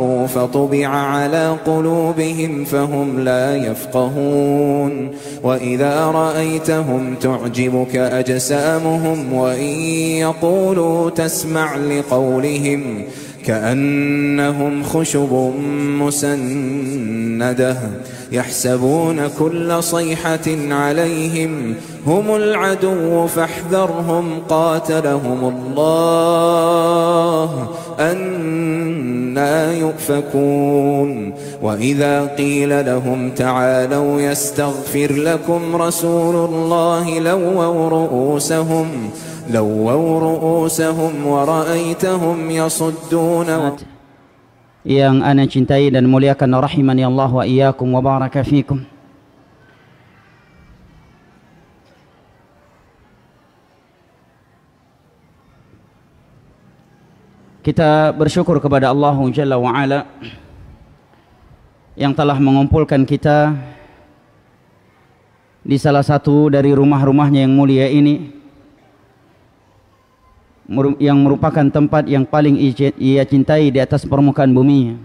فطبع على قلوبهم فهم لا يفقهون وإذا رأيتهم تعجبك أجسامهم وإن يقولوا تسمع لقولهم كأنهم خشب مسندة يحسبون كل صيحة عليهم هم العدو فاحذرهم قاتلهم الله أنى يؤفكون وإذا قيل لهم تعالوا يستغفر لكم رسول الله لووا رؤوسهم ورأيتهم يصدون. Yang ana cintai dan muliakan rahimani Allah wa iyyakum wa baraka fikum. Kita bersyukur kepada Allah Jalla wa Ala yang telah mengumpulkan kita di salah satu dari rumah-rumahnya yang mulia ini, yang merupakan tempat yang paling ia cintai di atas permukaan bumi.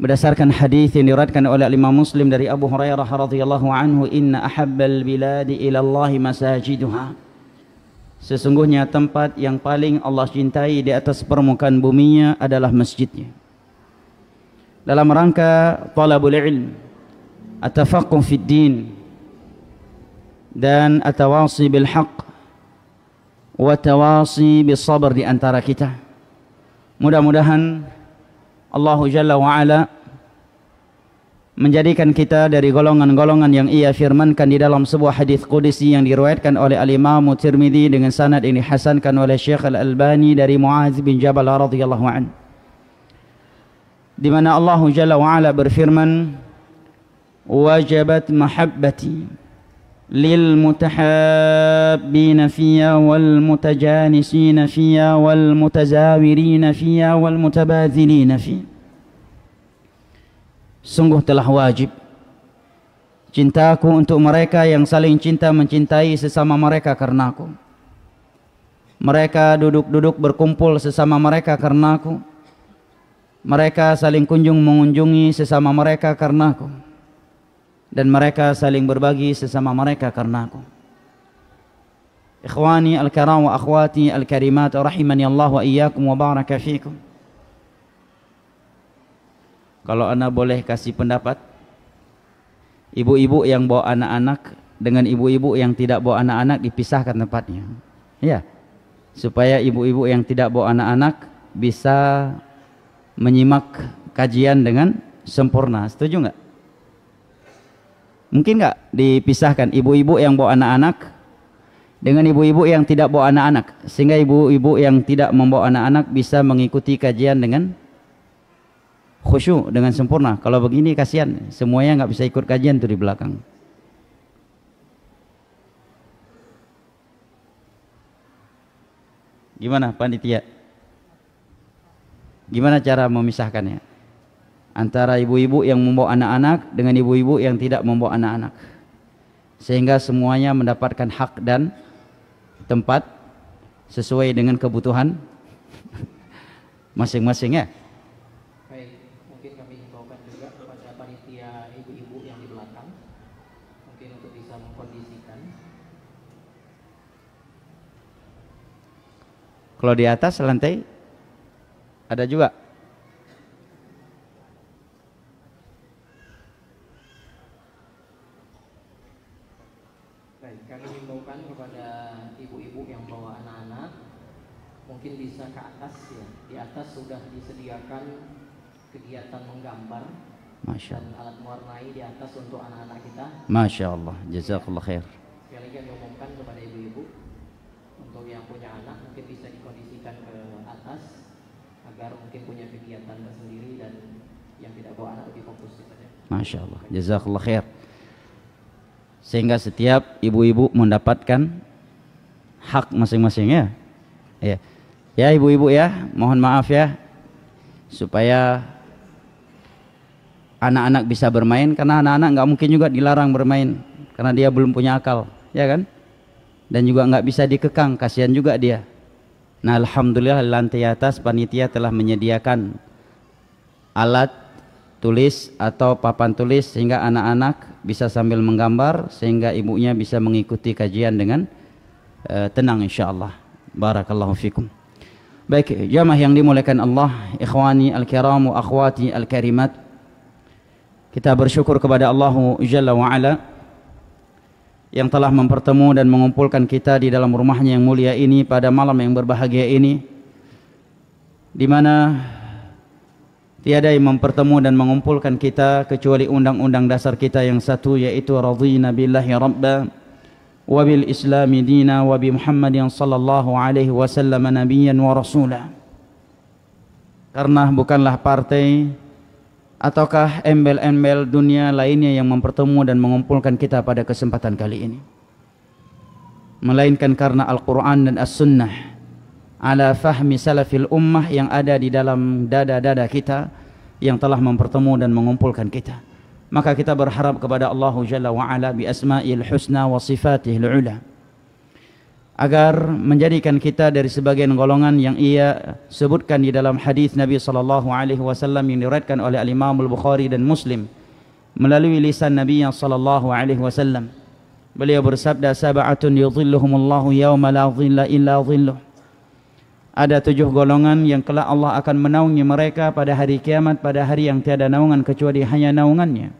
Berdasarkan hadis yang diriwayatkan oleh Imam Muslim dari Abu Hurairah radhiyallahu anhu, inna ahabbal biladi ila Allah masajiduha. Sesungguhnya tempat yang paling Allah cintai di atas permukaan buminya adalah masjidnya. Dalam rangka talabul ilm, at-tafaqquh fid din, dan at-tawasi bil haqq wa tawasi bis sabr di antara kita. Mudah-mudahan Allah Jalla wa Ala menjadikan kita dari golongan-golongan yang ia firmankan di dalam sebuah hadis qudsi yang diriwayatkan oleh Al-Imam Tirmidzi dengan sanad ini hasankan oleh Syekh Al-Albani dari Muadz bin Jabal radhiyallahu anhu, di mana Allah Jalla wa Ala berfirman, wajabat mahabbati lil mutahabbina fiyya wal mutajanisina fiyya wal mutazawirina fiyya wal mutabadzilina fiyya. Sungguh telah wajib cintaku untuk mereka yang saling cinta mencintai sesama mereka karenaku. Mereka duduk-duduk berkumpul sesama mereka karenaku. Mereka saling kunjung mengunjungi sesama mereka karenaku. Dan mereka saling berbagi sesama mereka karenaku. Ikhwani al-karam wa akhwati al-karimat rahimani Allah wa iyyakum wa baraka fikum. Kalau Anda boleh kasih pendapat, ibu-ibu yang bawa anak-anak dengan ibu-ibu yang tidak bawa anak-anak dipisahkan tempatnya. Ya, supaya ibu-ibu yang tidak bawa anak-anak bisa menyimak kajian dengan sempurna. Setuju nggak? Mungkin nggak dipisahkan ibu-ibu yang bawa anak-anak dengan ibu-ibu yang tidak bawa anak-anak, sehingga ibu-ibu yang tidak membawa anak-anak bisa mengikuti kajian dengan khusyuk dengan sempurna. Kalau begini kasihan, semuanya nggak bisa ikut kajian tuh di belakang. Gimana panitia? Gimana cara memisahkannya antara ibu-ibu yang membawa anak-anak dengan ibu-ibu yang tidak membawa anak-anak, sehingga semuanya mendapatkan hak dan tempat sesuai dengan kebutuhan masing-masing ya? Kalau di atas lantai ada juga. Baik, kami himbaukan kepada ibu-ibu yang bawa anak-anak mungkin bisa ke atas ya. Di atas sudah disediakan kegiatan menggambar, Masya Allah, dan alat mewarnai di atas untuk anak-anak kita. Masya Allah, jazakallah khair. Sekali lagi kami umumkan kepada ibu-ibu untuk yang punya anak mungkin bisa dikondisikan ke atas agar mungkin punya kegiatan tersendiri dan yang tidak bawa anak lebih fokus saja. Masya Allah, jazakallah khair. Sehingga setiap ibu-ibu mendapatkan hak masing-masing ya. Ya, ya ibu-ibu ya, mohon maaf ya, supaya anak-anak bisa bermain, karena anak-anak nggak mungkin juga dilarang bermain karena dia belum punya akal, ya kan? Dan juga nggak bisa dikekang, kasihan juga dia. Nah alhamdulillah lantai atas panitia telah menyediakan alat tulis atau papan tulis sehingga anak-anak bisa sambil menggambar sehingga ibunya bisa mengikuti kajian dengan tenang insyaallah. Barakallahu fikum. Baik, jamaah yang dimuliakan Allah, ikhwani al-kiram wa akhwati al-karimat. Kita bersyukur kepada Allah Jalla wa Ala yang telah mempertemu dan mengumpulkan kita di dalam rumahnya yang mulia ini pada malam yang berbahagia ini, di mana tiada yang mempertemu dan mengumpulkan kita kecuali undang-undang dasar kita yang satu, yaitu radhina billahi rabba wa bil islami dina wa bi Muhammadin sallallahu alaihi wasallam nabiyyan wa rasula. Karena bukanlah partai ataukah embel-embel dunia lainnya yang mempertemu dan mengumpulkan kita pada kesempatan kali ini, melainkan karena Al-Quran dan As-Sunnah ala fahmi salafil ummah yang ada di dalam dada-dada kita yang telah mempertemu dan mengumpulkan kita. Maka kita berharap kepada Allah Jalla wa'ala bi asma'il husna wa sifatihil ula agar menjadikan kita dari sebagian golongan yang ia sebutkan di dalam hadis Nabi sallallahu alaihi wasallam yang diriwayatkan oleh Al-Imam Al-Bukhari dan Muslim melalui lisan Nabi sallallahu alaihi wasallam. Beliau bersabda, sab'atun yudhilluhumullahu yawma la dhilla illa dhilluh. Ada 7 golongan yang kelak Allah akan menaungi mereka pada hari kiamat, pada hari yang tiada naungan kecuali hanya naungannya.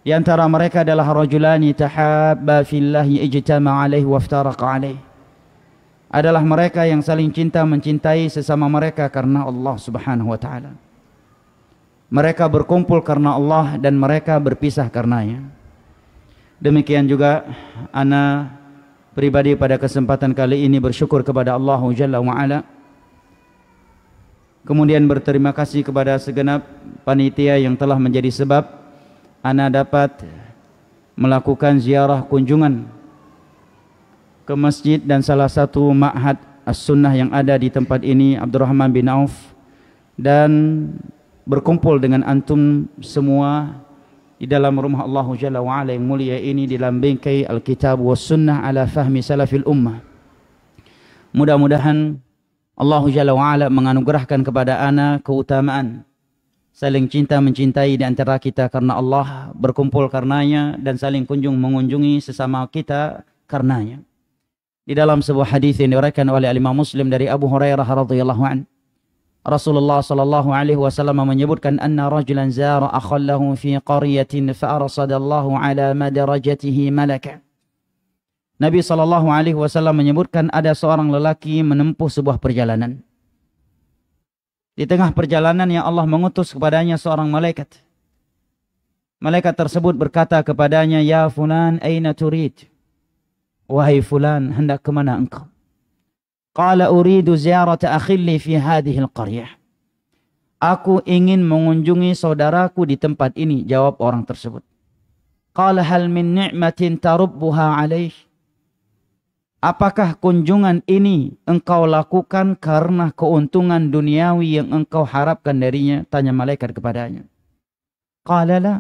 Di antara mereka adalah rajulani tahabba fillahi ijtama alaihi waftaraqa alaihi. Adalah mereka yang saling cinta mencintai sesama mereka karena Allah Subhanahu wa taala. Mereka berkumpul karena Allah dan mereka berpisah karenanya. Demikian juga ana pribadi pada kesempatan kali ini bersyukur kepada Allah Jalla wa Ala. Kemudian berterima kasih kepada segenap panitia yang telah menjadi sebab ana dapat melakukan ziarah kunjungan ke masjid dan salah satu ma'had as-sunnah yang ada di tempat ini, Abdurrahman bin Auf, dan berkumpul dengan antum semua di dalam rumah Allah Jalla wa'ala yang mulia ini di dalam bingkai Alkitab was Sunnah ala fahmi salafil ummah. Mudah-mudahan Allah Jalla wa'ala menganugerahkan kepada ana keutamaan saling cinta mencintai di antara kita karena Allah, berkumpul karenanya, dan saling kunjung mengunjungi sesama kita karenanya. Di dalam sebuah hadis yang diriwayatkan oleh Imam Muslim dari Abu Hurairah radhiyallahu anhu, Rasulullah sallallahu alaihi wasallam menyebutkan anna rajulan zara akhallahu fi qaryatin fa arsadallahu ala madarajatihi malaka. Nabi sallallahu alaihi wasallam menyebutkan ada seorang lelaki menempuh sebuah perjalanan. Di tengah perjalanan yang Allah mengutus kepadanya seorang malaikat. Malaikat tersebut berkata kepadanya, "Ya fulan, aina turid?" Wahai fulan, hendak ke mana engkau? Qala uridu ziyarata akhilli fi hadhihi al-qaryah. Aku ingin mengunjungi saudaraku di tempat ini, jawab orang tersebut. Qala hal min ni'matin tarubbuha alaih? Apakah kunjungan ini engkau lakukan karena keuntungan duniawi yang engkau harapkan darinya? Tanya malaikat kepadanya. Qala la.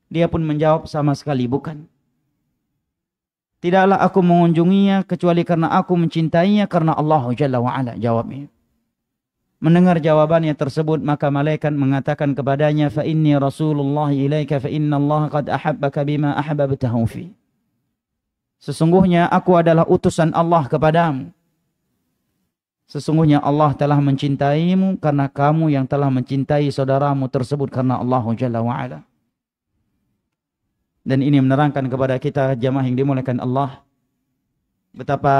Dia pun menjawab, sama sekali bukan. Tidaklah aku mengunjunginya kecuali karena aku mencintainya karena Allah Jalla wa'ala, jawabnya. Mendengar jawabannya tersebut, maka malaikat mengatakan kepadanya, fa inni rasulullah ilaika fa inna Allah qad ahabbaka bima ahbabtahu fi. Sesungguhnya aku adalah utusan Allah kepadamu. Sesungguhnya Allah telah mencintaimu karena kamu yang telah mencintai saudaramu tersebut karena Allah Jalla wa'ala. Dan ini menerangkan kepada kita jamaah yang dimuliakan Allah, betapa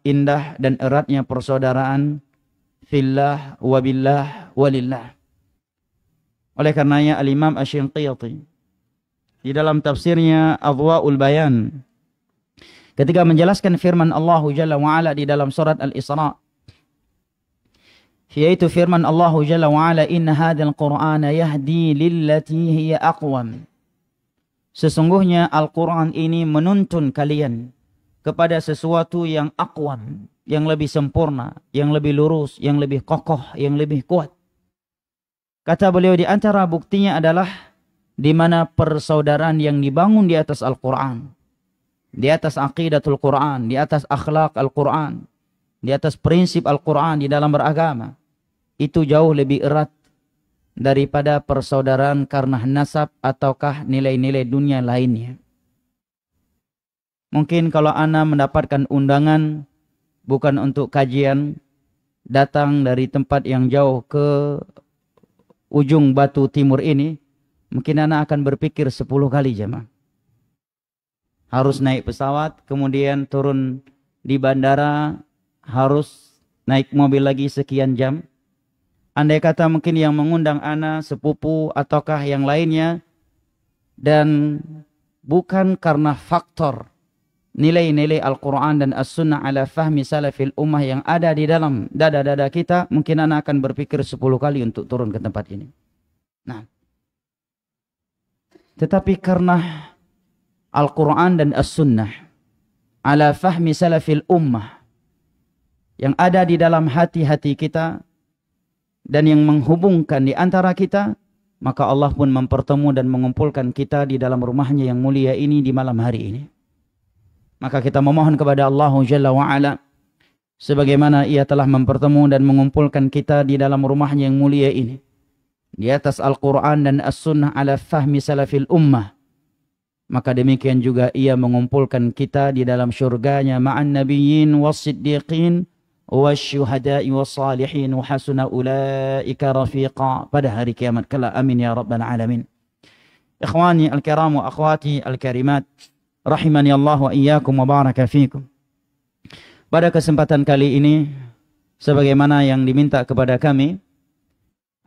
indah dan eratnya persaudaraan fillah wa billah walillah. Oleh karenanya Al-Imam Asy-Syanqiti di dalam tafsirnya Adwa'ul Bayan ketika menjelaskan firman Allah Jalla wa'ala di dalam surat Al-Isra, yaitu firman Allah Jalla wa'ala, inna hadzal qur'ana yahdi lillati hiya aqwam. Sesungguhnya Al-Quran ini menuntun kalian kepada sesuatu yang aqwam, yang lebih sempurna, yang lebih lurus, yang lebih kokoh, yang lebih kuat. Kata beliau, di antara buktinya adalah di mana persaudaraan yang dibangun di atas Al-Quran, di atas aqidatul Quran, di atas akhlak Al-Quran, di atas prinsip Al-Quran di dalam beragama, itu jauh lebih erat daripada persaudaraan karena nasab ataukah nilai-nilai dunia lainnya. Mungkin kalau ana mendapatkan undangan bukan untuk kajian, datang dari tempat yang jauh ke ujung batu timur ini, mungkin ana akan berpikir 10 kali jemaah. Harus naik pesawat, kemudian turun di bandara, harus naik mobil lagi sekian jam. Andai kata mungkin yang mengundang ana sepupu ataukah yang lainnya, dan bukan karena faktor nilai-nilai Al-Quran dan As-Sunnah ala fahmi salafil ummah yang ada di dalam dada-dada kita, mungkin ana akan berpikir 10 kali untuk turun ke tempat ini. Nah, tetapi karena Al-Quran dan As-Sunnah ala fahmi salafil ummah yang ada di dalam hati-hati kita dan yang menghubungkan di antara kita, maka Allah pun mempertemu dan mengumpulkan kita di dalam rumahnya yang mulia ini di malam hari ini. Maka kita memohon kepada Allah Jalla wa'ala, sebagaimana Ia telah mempertemu dan mengumpulkan kita di dalam rumahnya yang mulia ini, di atas Al-Quran dan As-Sunnah ala fahmi salafil ummah, maka demikian juga Ia mengumpulkan kita di dalam syurganya ma'an nabiyyin was-siddiqin wasyuhada'i was-salihin wa hasuna ulaika rafiqa, pada hari kiamat kelak. Amin ya rabbal alamin. Ikhwani al-kiram wa akhwati al-karimat, rahimani Allah wa iyyakum wa baraka fikum. Pada kesempatan kali ini, sebagaimana yang diminta kepada kami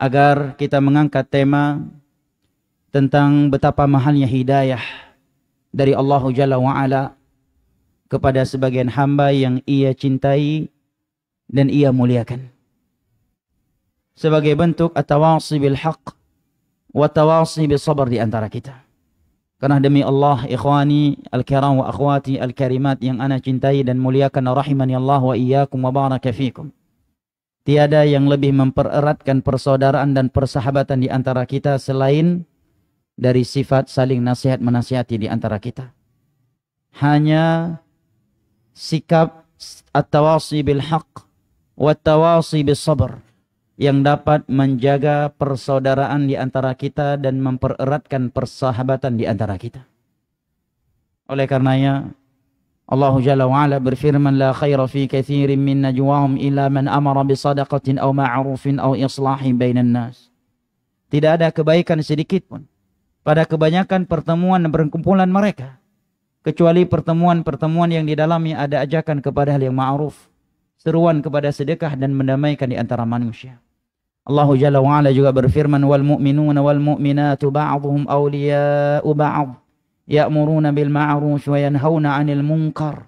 agar kita mengangkat tema tentang betapa mahalnya hidayah dari Allah Jalla wa'ala kepada sebagian hamba yang Ia cintai dan Ia muliakan, sebagai bentuk at-tawasi bil haqq wa tawasi bis sabr di antara kita. Karena demi Allah, ikhwani al-kiram wa akhwati al-karimat yang ana cintai dan muliakan, rahimani Allah wa iyyakum wa baraka fikum, tiada yang lebih mempereratkan persaudaraan dan persahabatan di antara kita selain dari sifat saling nasihat menasihati di antara kita. Hanya sikap at-tawasi bil haqq wa tawasi bis sabr yang dapat menjaga persaudaraan di antara kita dan mempereratkan persahabatan di antara kita. Oleh karenanya Allah Jalla wa'ala berfirman, la khaira fi katsirin min najwahum illa man amara bi sadaqatin aw ma'rufin aw islahin bainan nas. Tidak ada kebaikan sedikit pun pada kebanyakan pertemuan dan perkumpulan mereka, kecuali pertemuan-pertemuan yang di dalamnya ada ajakan kepada hal yang ma'ruf, seruan kepada sedekah dan mendamaikan di antara manusia. Allah Jalla wa'ala juga berfirman, wal mu'minuna wal mu'minatu ba'dhum awliya'u ba'd ya'muruna bil ma'ruf wa yanhauna 'anil munkar.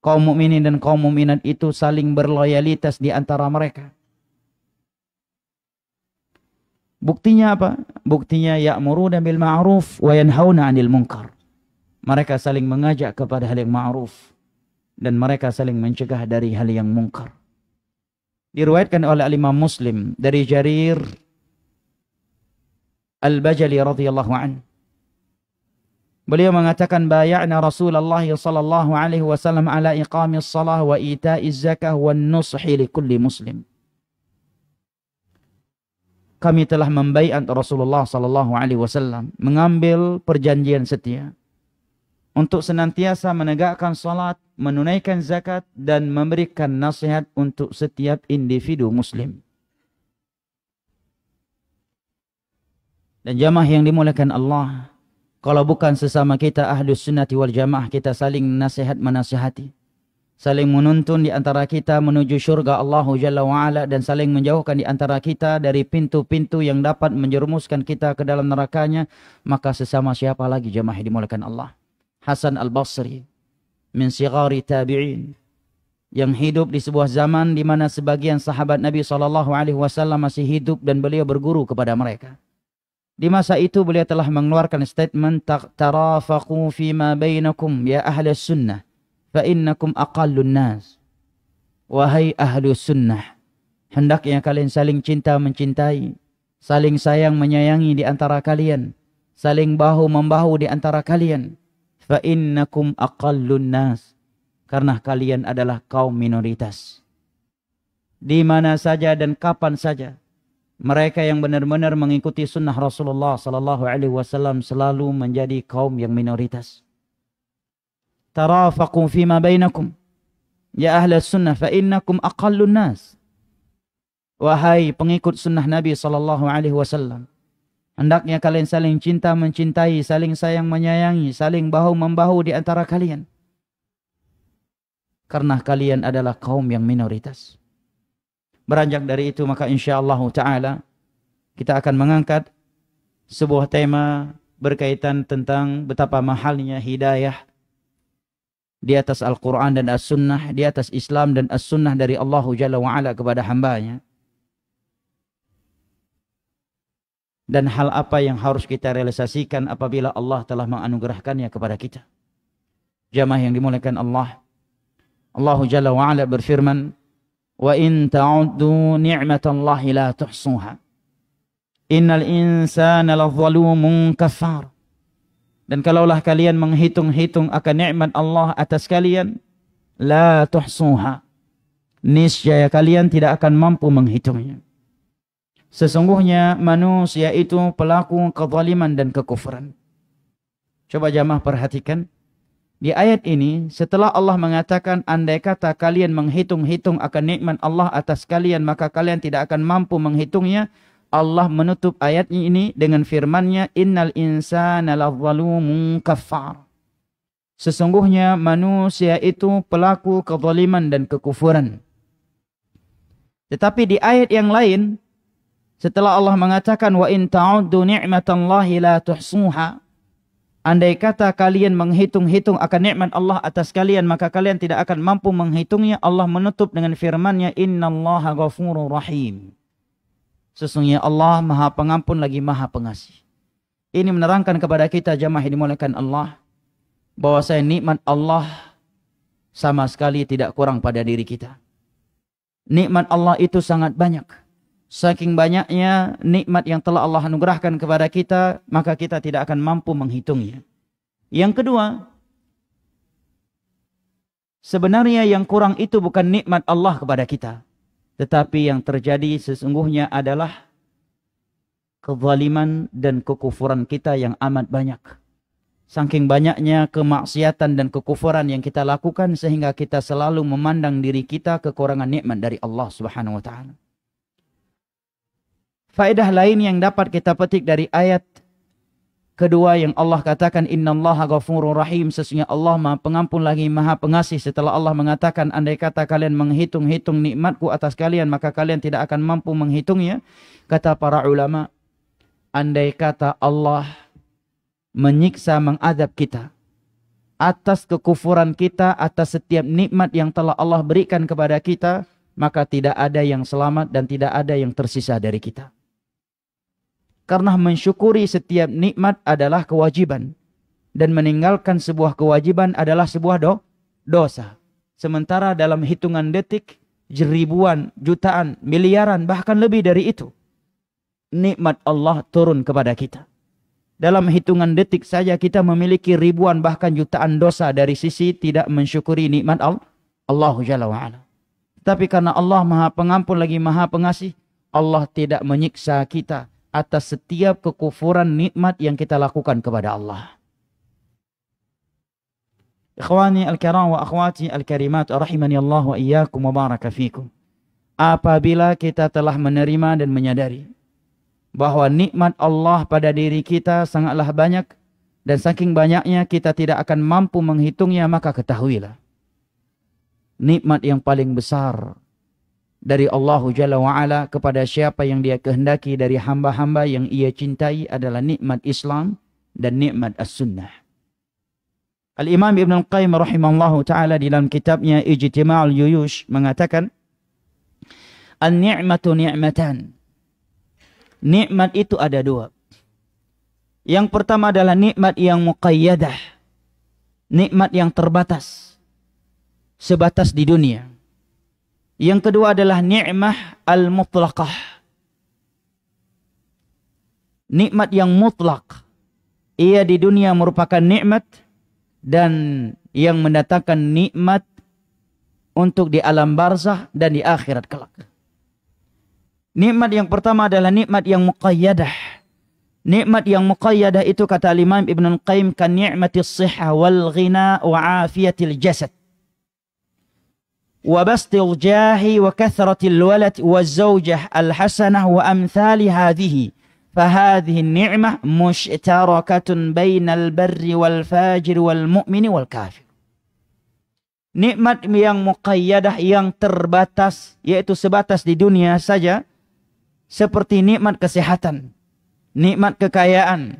Kaum mukminin dan kaum mukminat itu saling berloyalitas di antara mereka. Buktinya apa? Buktinya ya'muruna bil ma'ruf wa yanhauna 'anil munkar. Mereka saling mengajak kepada hal yang ma'ruf dan mereka saling mencegah dari hal yang munkar. Diriwayatkan oleh Imam Muslim dari Jarir Al-Bajali radhiyallahu anhu. Beliau mengatakan, bay'ana Rasulullah sallallahu alaihi wasallam ala iqamis shalah wa ita'iz zakah wan nushi li kulli muslim. Kami telah membaiat Rasulullah sallallahu alaihi wasallam, mengambil perjanjian setia untuk senantiasa menegakkan salat, menunaikan zakat dan memberikan nasihat untuk setiap individu muslim. Dan jamaah yang dimuliakan Allah, kalau bukan sesama kita ahlus sunnati wal jamaah, kita saling nasihat menasihati, saling menuntun di antara kita menuju syurga Allah Jalla wa'ala, dan saling menjauhkan di antara kita dari pintu-pintu yang dapat menjerumuskan kita ke dalam nerakanya, maka sesama siapa lagi jamaah yang dimuliakan Allah? Hasan al-Basri min sighari tabi'in, yang hidup di sebuah zaman di mana sebagian sahabat Nabi SAW masih hidup dan beliau berguru kepada mereka. Di masa itu beliau telah mengeluarkan statement, tarafaqu fima bainakum ya ahli sunnah fa innakum aqallun nas. Wahai ahli sunnah, hendaknya kalian saling cinta mencintai, saling sayang menyayangi di antara kalian, saling bahu membahu di antara kalian. Fa innakum aqallun nas, karena kalian adalah kaum minoritas. Di mana saja dan kapan saja mereka yang benar-benar mengikuti sunnah Rasulullah sallallahu alaihi wasallam selalu menjadi kaum yang minoritas. Tarafaqu fima bainakum ya ahla sunnah fa innakum aqallun nas. Wahai pengikut sunnah Nabi sallallahu alaihi wasallam, hendaknya kalian saling cinta mencintai, saling sayang menyayangi, saling bahu-membahu di antara kalian. Karena kalian adalah kaum yang minoritas. Beranjak dari itu maka insyaallah ta'ala kita akan mengangkat sebuah tema berkaitan tentang betapa mahalnya hidayah di atas Al-Quran dan As-Sunnah, di atas Islam dan As-Sunnah dari Allah Jalla wa'ala kepada hambanya. Dan hal apa yang harus kita realisasikan apabila Allah telah menganugerahkannya kepada kita. Jamaah yang dimuliakan Allah, Allah Jalla wa'ala berfirman, wa in ta'uddu ni'matallahi la tuhsuha innal insana lazalumun kafar. Dan kalaulah kalian menghitung-hitung akan nikmat Allah atas kalian, la tuhsuha, niscaya kalian tidak akan mampu menghitungnya. Sesungguhnya manusia itu pelaku kezaliman dan kekufuran. Coba jamaah perhatikan. Di ayat ini, setelah Allah mengatakan, andai kata kalian menghitung-hitung akan nikmat Allah atas kalian, maka kalian tidak akan mampu menghitungnya. Allah menutup ayat ini dengan firman-Nya, innal insana lazalumun kafar. Sesungguhnya manusia itu pelaku kezaliman dan kekufuran. Tetapi di ayat yang lain, setelah Allah mengatakan, wa in ta'uddu ni'matallahi la tuhsuha, andai kata kalian menghitung-hitung akan nikmat Allah atas kalian, maka kalian tidak akan mampu menghitungnya. Allah menutup dengan firman-Nya, innallaha ghafurur rahim. Sesungguhnya Allah Maha Pengampun lagi Maha Pengasih. Ini menerangkan kepada kita jamaah yang dimuliakan Allah, bahwasanya nikmat Allah sama sekali tidak kurang pada diri kita. Nikmat Allah itu sangat banyak. Saking banyaknya nikmat yang telah Allah anugerahkan kepada kita, maka kita tidak akan mampu menghitungnya. Yang kedua, sebenarnya yang kurang itu bukan nikmat Allah kepada kita, tetapi yang terjadi sesungguhnya adalah kezaliman dan kekufuran kita yang amat banyak. Saking banyaknya kemaksiatan dan kekufuran yang kita lakukan, sehingga kita selalu memandang diri kita kekurangan nikmat dari Allah Subhanahu wa ta'ala. Faedah lain yang dapat kita petik dari ayat kedua yang Allah katakan, innallaha ghafurur rahim, sesungguhnya Allah Maha Pengampun lagi Maha Pengasih. Setelah Allah mengatakan, andai kata kalian menghitung-hitung nikmatku atas kalian, maka kalian tidak akan mampu menghitungnya. Kata para ulama, andai kata Allah menyiksa, mengadab kita atas kekufuran kita, atas setiap nikmat yang telah Allah berikan kepada kita, maka tidak ada yang selamat dan tidak ada yang tersisa dari kita. Karena mensyukuri setiap nikmat adalah kewajiban, dan meninggalkan sebuah kewajiban adalah sebuah dosa. Sementara dalam hitungan detik, ribuan, jutaan, miliaran, bahkan lebih dari itu, nikmat Allah turun kepada kita. Dalam hitungan detik saja kita memiliki ribuan bahkan jutaan dosa dari sisi tidak mensyukuri nikmat Allah Jalla wa'ala. Tapi karena Allah Maha Pengampun lagi Maha Pengasih, Allah tidak menyiksa kita atas setiap kekufuran nikmat yang kita lakukan kepada Allah. Ikhwani al-kiram wa akhwati al-karimat, rahimani Allah wa iyyakum wa baraka fikum. Apabila kita telah menerima dan menyadari bahwa nikmat Allah pada diri kita sangatlah banyak, dan saking banyaknya kita tidak akan mampu menghitungnya, maka ketahuilah, nikmat yang paling besar dari Allah Jalla wa'ala kepada siapa yang dia kehendaki dari hamba-hamba yang ia cintai adalah nikmat Islam dan nikmat As-Sunnah. Al-Imam Ibn Al-Qayyim rahimahullahu ta'ala di dalam kitabnya Ijtima'ul Juyush mengatakan, An-ni'matu ni'matan. Nikmat itu ada dua. Yang pertama adalah nikmat yang muqayyadah, nikmat yang terbatas, sebatas di dunia. Yang kedua adalah ni'mah al-mutlaqah, nikmat yang mutlak. Ia di dunia merupakan nikmat dan yang mendatangkan nikmat untuk di alam barzakh dan di akhirat kelak. Nikmat yang pertama adalah nikmat yang muqayyadah. Nikmat yang muqayyadah itu kata Imam Ibn Al-Qayyim kan ni'matis sihah wal ghina wa afiyatil jasad. Wa bastil jahi wa kathratil walad wa zawjah al-hasanah wa amthali hadhihi. فهذه النعمة مشتركة بين البر والفاجر والمؤمن والكافر. Nikmat yang muqayyadah, yang terbatas, yaitu sebatas di dunia saja, seperti nikmat kesehatan, nikmat kekayaan,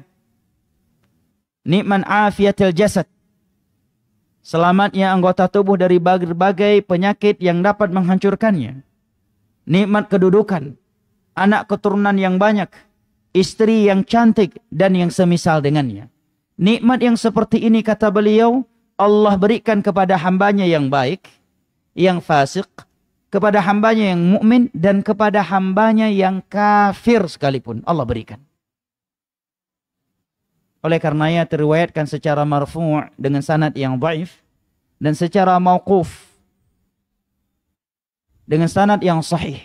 nikmat afiatil jasad, selamatnya anggota tubuh dari berbagai penyakit yang dapat menghancurkannya, nikmat kedudukan, anak keturunan yang banyak, istri yang cantik, dan yang semisal dengannya. Nikmat yang seperti ini, kata beliau, Allah berikan kepada hambanya yang baik, yang fasik, kepada hambanya yang mukmin, dan kepada hambanya yang kafir sekalipun Allah berikan. Oleh karenanya diriwayatkan secara marfu' dengan sanad yang dhaif, dan secara mauquf dengan sanad yang sahih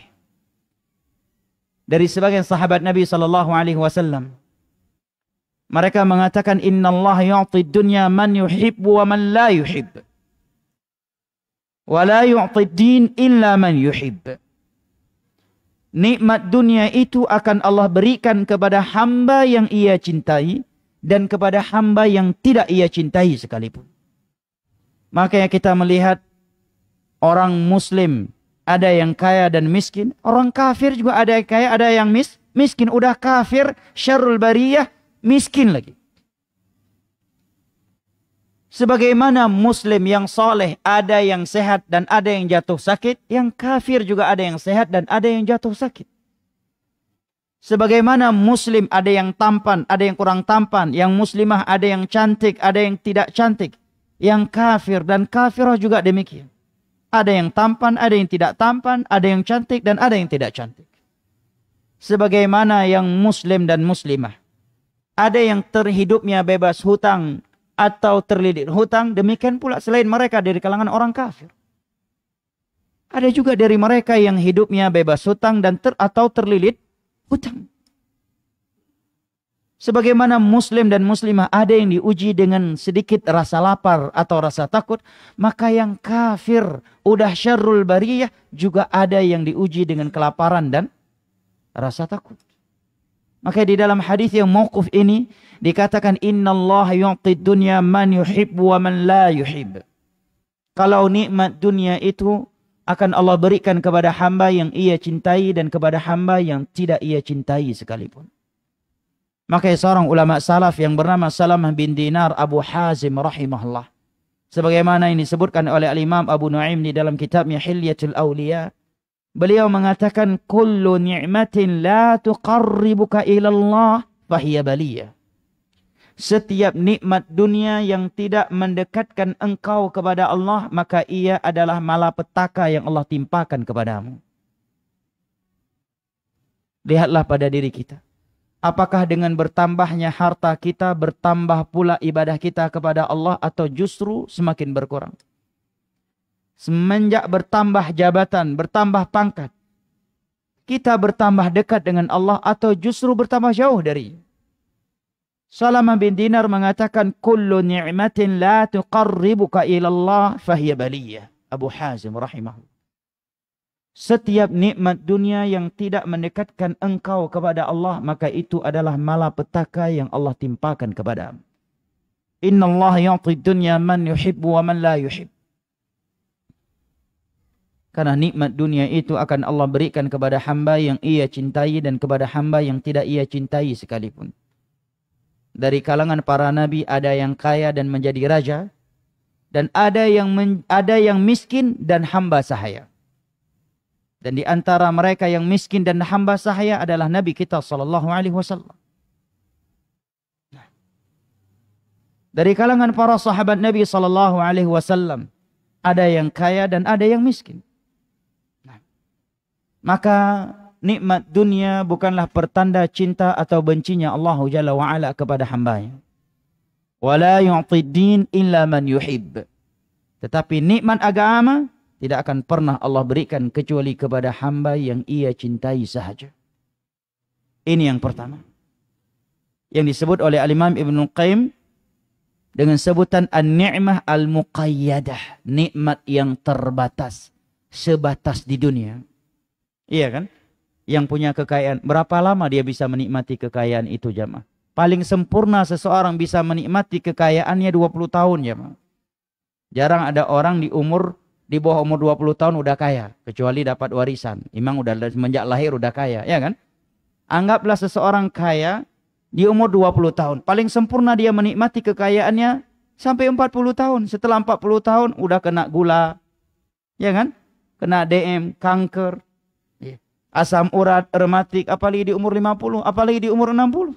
dari sebagian sahabat Nabi sallallahu alaihi wasallam. Mereka mengatakan innallaha yu'ti dunya man yuhibbu wa man la yuhibb. Wa la yu'ti din illa man yuhibb. Nikmat dunia itu akan Allah berikan kepada hamba yang ia cintai dan kepada hamba yang tidak ia cintai sekalipun. Makanya kita melihat orang muslim ada yang kaya dan miskin, orang kafir juga ada yang kaya, ada yang miskin. Udah kafir, syarrul bariyah, miskin lagi. Sebagaimana muslim yang soleh ada yang sehat dan ada yang jatuh sakit, yang kafir juga ada yang sehat dan ada yang jatuh sakit. Sebagaimana muslim ada yang tampan, ada yang kurang tampan, yang muslimah ada yang cantik, ada yang tidak cantik, yang kafir dan kafirah juga demikian. Ada yang tampan, ada yang tidak tampan, ada yang cantik dan ada yang tidak cantik. Sebagaimana yang muslim dan muslimah, ada yang terhidupnya bebas hutang atau terlilit hutang, demikian pula selain mereka dari kalangan orang kafir. Ada juga dari mereka yang hidupnya bebas hutang dan atau terlilit hutang. Sebagaimana muslim dan muslimah ada yang diuji dengan sedikit rasa lapar atau rasa takut, maka yang kafir udah syarrul bariyah juga ada yang diuji dengan kelaparan dan rasa takut. Maka di dalam hadis yang mauquf ini dikatakan innallaha yu'ti dunya man yuhibbu wa man la yuhib. Kalau nikmat dunia itu akan Allah berikan kepada hamba yang ia cintai dan kepada hamba yang tidak ia cintai sekalipun. Maka seorang ulama salaf yang bernama Salamah bin Dinar Abu Hazim rahimahullah, sebagaimana ini disebutkan oleh Al-Imam Abu Nuaim di dalam kitabnya Hilyatul Awliya, beliau mengatakan kullu ni'matin la tuqarribuka ila Allah fahiya baliyah. Setiap nikmat dunia yang tidak mendekatkan engkau kepada Allah, maka ia adalah malapetaka yang Allah timpakan kepadamu. Lihatlah pada diri kita. Apakah dengan bertambahnya harta kita, bertambah pula ibadah kita kepada Allah, atau justru semakin berkurang? Semenjak bertambah jabatan, bertambah pangkat, kita bertambah dekat dengan Allah atau justru bertambah jauh dari? Salamah bin Dinar mengatakan, kullu ni'matin la tuqarribuka ilallah fahiya baliyah. Abu Hazim rahimahullah. Setiap nikmat dunia yang tidak mendekatkan engkau kepada Allah, maka itu adalah malapetaka yang Allah timpakan kepadamu. Innallaha yu'ti dunya man yuhibbu wa man la yuhib. Karena nikmat dunia itu akan Allah berikan kepada hamba yang ia cintai dan kepada hamba yang tidak ia cintai sekalipun. Dari kalangan para nabi ada yang kaya dan menjadi raja, dan ada yang miskin dan hamba sahaya. Dan di antara mereka yang miskin dan hamba sahaya adalah Nabi kita sallallahu alaihi wasallam. Dari kalangan para sahabat Nabi sallallahu alaihi wasallam ada yang kaya dan ada yang miskin. Maka nikmat dunia bukanlah pertanda cinta atau bencinya Allah Jalla wa Ala kepada hambanya. Wala yu'ti din illa man yuhib. Tetapi nikmat agama tidak akan pernah Allah berikan kecuali kepada hamba yang ia cintai sahaja. Ini yang pertama. Yang disebut oleh Al-Imam Ibnu Qayyim dengan sebutan an-ni'mah al-muqayyadah. Nikmat yang terbatas. Sebatas di dunia. Iya kan? Yang punya kekayaan. Berapa lama dia bisa menikmati kekayaan itu jamaah? Paling sempurna seseorang bisa menikmati kekayaannya 20 tahun jamaah. Jarang ada orang di bawah umur 20 tahun udah kaya. Kecuali dapat warisan. Imam udah semenjak lahir udah kaya. Ya kan? Anggaplah seseorang kaya di umur 20 tahun. Paling sempurna dia menikmati kekayaannya sampai 40 tahun. Setelah 40 tahun udah kena gula. Ya kan? Kena DM, kanker. Asam urat, rematik. Apalagi di umur 50. Apalagi di umur 60.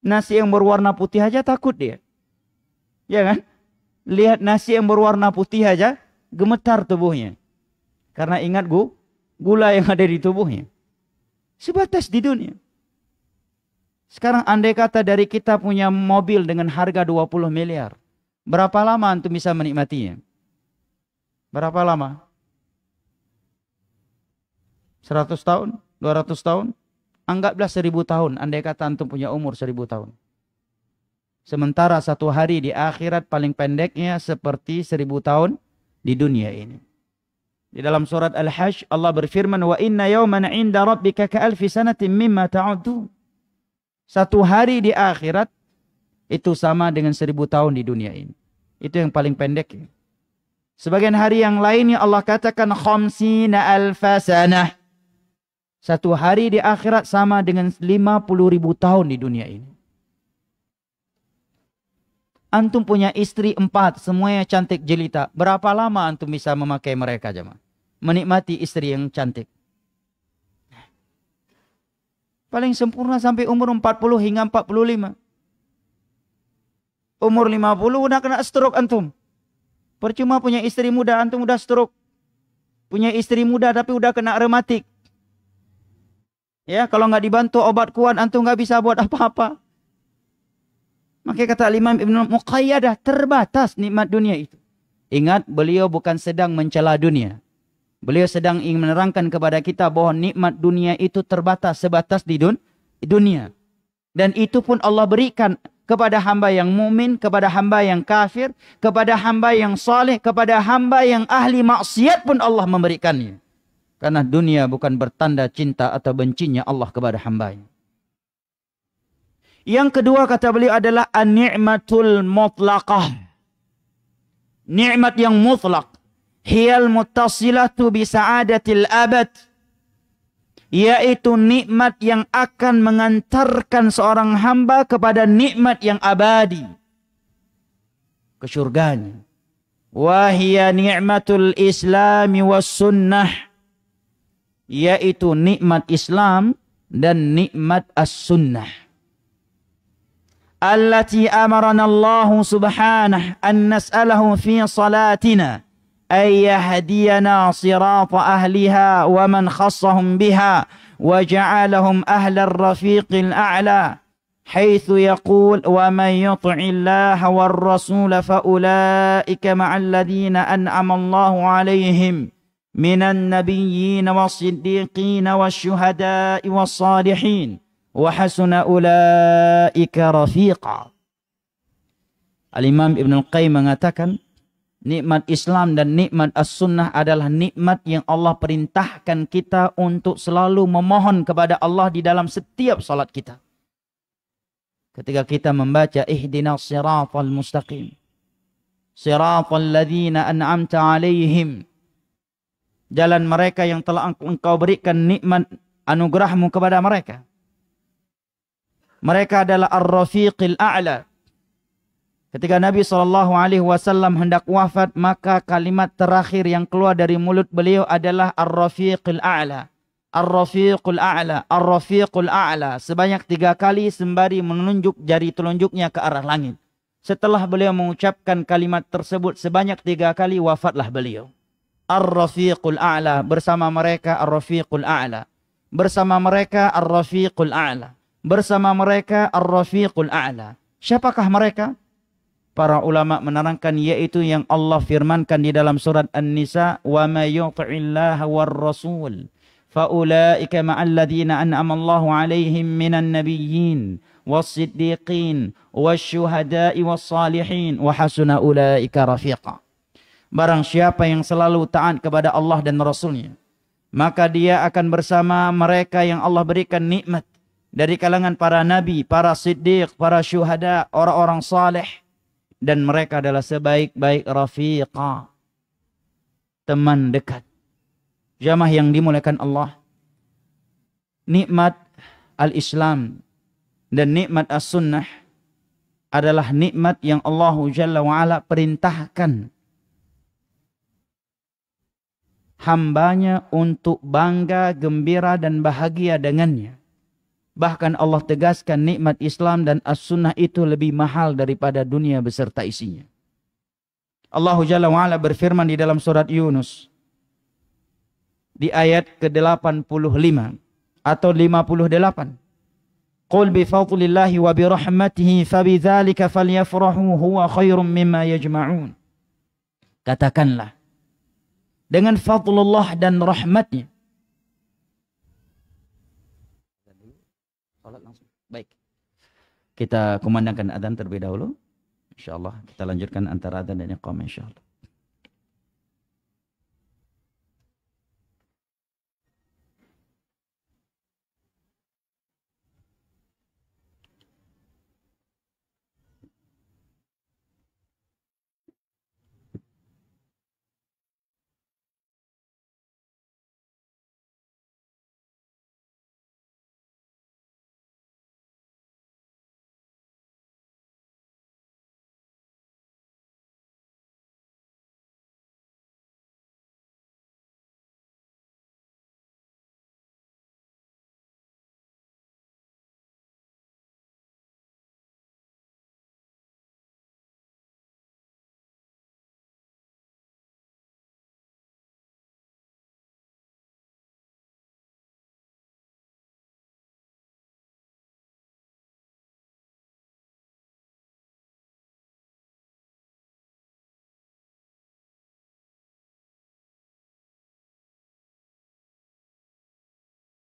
Nasi yang berwarna putih aja takut dia. Ya kan? Lihat nasi yang berwarna putih aja gemetar tubuhnya. Karena ingat gula yang ada di tubuhnya. Sebatas di dunia. Sekarang andai kata dari kita punya mobil dengan harga 20 miliar. Berapa lama antum bisa menikmatinya? Berapa lama? 100 tahun? 200 tahun? Anggaplah 1000 tahun. Andai kata antum punya umur 1000 tahun. Sementara satu hari di akhirat paling pendeknya seperti 1000 tahun di dunia ini. Di dalam surat Al-Hajj Allah berfirman, "Wa inna yawman 'inda rabbika ka'alfi sanatin mimma ta'udun." Satu hari di akhirat itu sama dengan 1000 tahun di dunia ini. Itu yang paling pendek. Sebagian hari yang lainnya Allah katakan khamsina alfa sanah. Satu hari di akhirat sama dengan 50.000 tahun di dunia ini. Antum punya istri 4, semuanya cantik jelita. Berapa lama antum bisa memakai mereka jemaah? Menikmati istri yang cantik. Paling sempurna sampai umur 40 hingga 45. Umur 50 udah kena stroke antum. Percuma punya istri muda, antum udah stroke. Punya istri muda tapi udah kena rematik. Ya, kalau nggak dibantu obat kuat, antum nggak bisa buat apa-apa. Makanya kata Imam Ibnu Muqayyadah, terbatas nikmat dunia itu. Ingat, beliau bukan sedang mencela dunia. Beliau sedang ingin menerangkan kepada kita bahwa nikmat dunia itu terbatas, sebatas di dunia. Dan itu pun Allah berikan kepada hamba yang mumin, kepada hamba yang kafir, kepada hamba yang saleh, kepada hamba yang ahli maksiat pun Allah memberikannya. Karena dunia bukan bertanda cinta atau bencinya Allah kepada hambanya. Yang kedua kata beliau adalah an-ni'matul mutlaqah. Nikmat yang mutlak. Hiyal muttasilatu bisa'adatil abad. Yaitu nikmat yang akan mengantarkan seorang hamba kepada nikmat yang abadi. Ke surganya. Wahia ni'matul islami was sunnah. Yaitu nikmat Islam dan nikmat as-sunnah. Allati amarana Allah subhanahu an nas'alahu fi salatina. أن يهدينا صراط أهلها ومن خصهم بها وجعلهم أهل الرفيق الأعلى حيث يقول ومن يطع الله والرسول فأولئك مع الذين أنعم الله عليهم من النبيين والصديقين والشهداء والصالحين وحسن أولئك رفيقا. Al-Imam Ibnu Qayyim mengatakan nikmat Islam dan nikmat as-sunnah adalah nikmat yang Allah perintahkan kita untuk selalu memohon kepada Allah di dalam setiap salat kita. Ketika kita membaca ihdinas siratal mustaqim. Siratal ladzina an'amta alaihim. Jalan mereka yang telah engkau berikan nikmat anugerahmu kepada mereka. Mereka adalah ar-rafiqil a'la. Ketika Nabi SAW hendak wafat, maka kalimat terakhir yang keluar dari mulut beliau adalah Ar-Rafiqul A'la. Ar-Rafiqul A'la. Ar-Rafiqul A'la. Sebanyak 3 kali sembari menunjuk jari telunjuknya ke arah langit. Setelah beliau mengucapkan kalimat tersebut sebanyak 3 kali, wafatlah beliau. Ar-Rafiqul A'la. Bersama mereka Ar-Rafiqul A'la. Bersama mereka Ar-Rafiqul A'la. Bersama mereka Ar-Rafiqul A'la. Siapakah mereka? para ulama menerangkan yaitu yang Allah firmankan di dalam surat An-Nisa, "Wa may yuti'illaha war rasul fa ulaika ma'al ladzina an'ama Allahu 'alaihim minan nabiyyin was-siddiqin wasyuhada'i was-salihin wa hasuna ulaika rafiqa." Barang siapa yang selalu taat kepada Allah dan Rasulnya, maka dia akan bersama mereka yang Allah berikan nikmat dari kalangan para nabi, para siddiq, para syuhada, orang-orang saleh. Dan mereka adalah sebaik-baik rafiqa, teman dekat. Jamaah yang dimuliakan Allah, nikmat al-Islam dan nikmat as-sunnah adalah nikmat yang Allah Jalla wa'ala perintahkan hambanya untuk bangga, gembira dan bahagia dengannya. Bahkan Allah tegaskan nikmat Islam dan as-sunnah itu lebih mahal daripada dunia beserta isinya. Allah Jalla wa'ala berfirman di dalam surat Yunus di ayat ke-85 atau 58. Qul bi fadlillahi wa bi rahmatihi fabidzalika falyafrahu huwa khairum mimma yajma'un. Katakanlah, dengan fadlullah dan rahmatnya. Baik. Kita kumandangkan adzan terlebih dahulu. Insyaallah kita lanjutkan antara adzan dan iqamah insyaallah.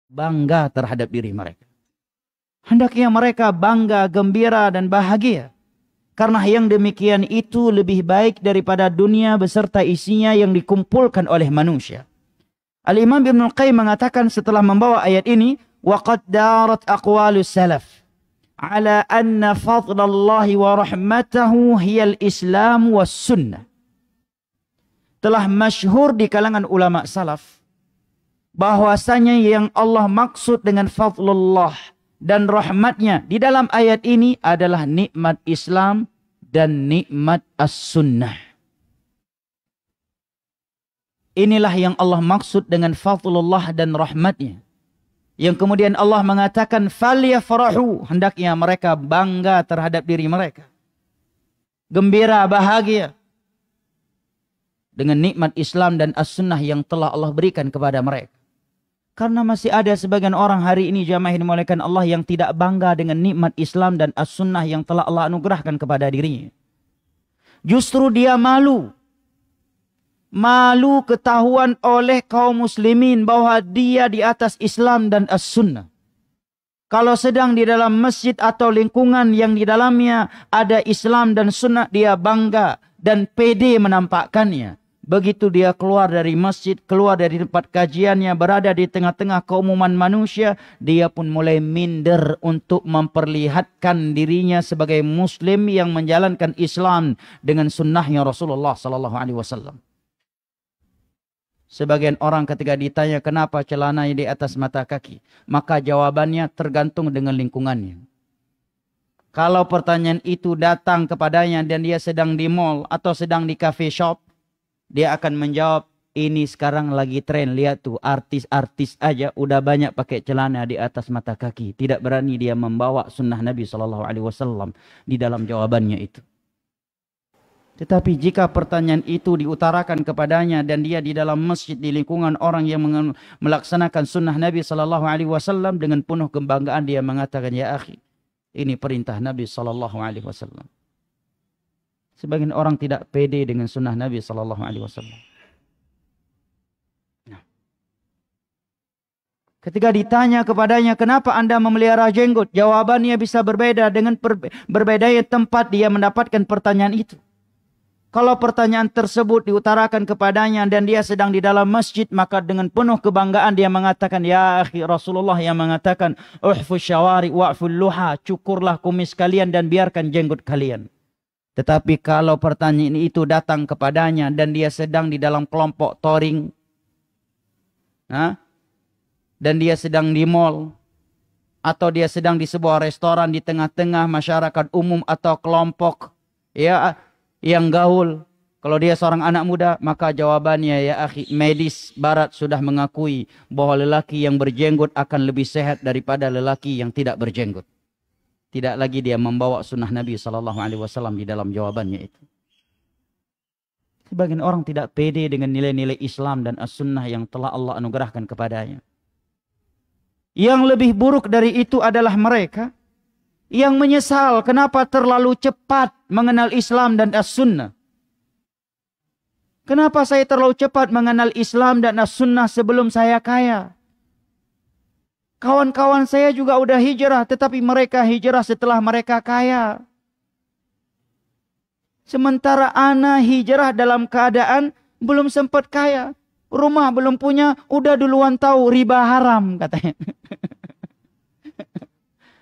Bangga terhadap diri mereka. Hendaknya mereka bangga, gembira dan bahagia. Karena yang demikian itu lebih baik daripada dunia beserta isinya yang dikumpulkan oleh manusia. Al-Imam Ibnul Qayyim mengatakan setelah membawa ayat ini, وَقَدْ دَارَتْ أَقْوَالُ السَّلَفِ عَلَى أَنَّ فَضْلَ اللَّهِ وَرَحْمَتَهُ هِيَ الْإِسْلَامُ وَالسُّنَّةِ. Telah masyhur di kalangan ulama salaf bahwasanya yang Allah maksud dengan fadlullah dan rahmatnya di dalam ayat ini adalah nikmat Islam dan nikmat as-sunnah. Inilah yang Allah maksud dengan fadlullah dan rahmatnya. Yang kemudian Allah mengatakan falyafrahu, hendaknya mereka bangga terhadap diri mereka. Gembira, bahagia dengan nikmat Islam dan as-sunnah yang telah Allah berikan kepada mereka. Karena masih ada sebagian orang hari ini jamaah yang dimuliakan Allah yang tidak bangga dengan nikmat Islam dan as-sunnah yang telah Allah anugerahkan kepada dirinya. Justru dia malu. Malu ketahuan oleh kaum muslimin bahwa dia di atas Islam dan as-sunnah. Kalau sedang di dalam masjid atau lingkungan yang di dalamnya ada Islam dan sunnah, dia bangga dan pede menampakkannya. Begitu dia keluar dari masjid, keluar dari tempat kajiannya, berada di tengah-tengah keumuman manusia, dia pun mulai minder untuk memperlihatkan dirinya sebagai muslim yang menjalankan Islam dengan sunnahnya Rasulullah SAW. Sebagian orang ketika ditanya kenapa celananya di atas mata kaki, maka jawabannya tergantung dengan lingkungannya. Kalau pertanyaan itu datang kepadanya dan dia sedang di mall atau sedang di cafe shop, dia akan menjawab, ini sekarang lagi tren, lihat tuh artis-artis aja udah banyak pakai celana di atas mata kaki. Tidak berani dia membawa sunnah Nabi SAW di dalam jawabannya itu. Tetapi jika pertanyaan itu diutarakan kepadanya dan dia di dalam masjid di lingkungan orang yang melaksanakan sunnah Nabi SAW dengan penuh kebanggaan dia mengatakan, ya akhi, ini perintah Nabi SAW. Sebagian orang tidak pede dengan sunnah Nabi sallallahu alaihi wasallam. Ketika ditanya kepadanya, kenapa Anda memelihara jenggot? Jawabannya bisa berbeda dengan berbedanya tempat dia mendapatkan pertanyaan itu. Kalau pertanyaan tersebut diutarakan kepadanya dan dia sedang di dalam masjid, maka dengan penuh kebanggaan dia mengatakan, ya akhi, Rasulullah yang mengatakan, uhfus syawari wa'ful luha, cukurlah kumis kalian dan biarkan jenggot kalian. Tetapi kalau pertanyaan itu datang kepadanya dan dia sedang di dalam kelompok touring, dan dia sedang di mall, atau dia sedang di sebuah restoran di tengah-tengah masyarakat umum atau kelompok yang gaul. Kalau dia seorang anak muda, maka jawabannya, ya akhi, medis barat sudah mengakui bahwa lelaki yang berjenggot akan lebih sehat daripada lelaki yang tidak berjenggot. Tidak lagi dia membawa sunnah Nabi SAW di dalam jawabannya itu. Sebagian orang tidak pede dengan nilai-nilai Islam dan as-sunnah yang telah Allah anugerahkan kepadanya. Yang lebih buruk dari itu adalah mereka yang menyesal kenapa terlalu cepat mengenal Islam dan as-sunnah. Kenapa saya terlalu cepat mengenal Islam dan as-sunnah sebelum saya kaya? Kawan-kawan saya juga udah hijrah, tetapi mereka hijrah setelah mereka kaya. Sementara ana hijrah dalam keadaan belum sempat kaya. Rumah belum punya, udah duluan tahu riba haram katanya.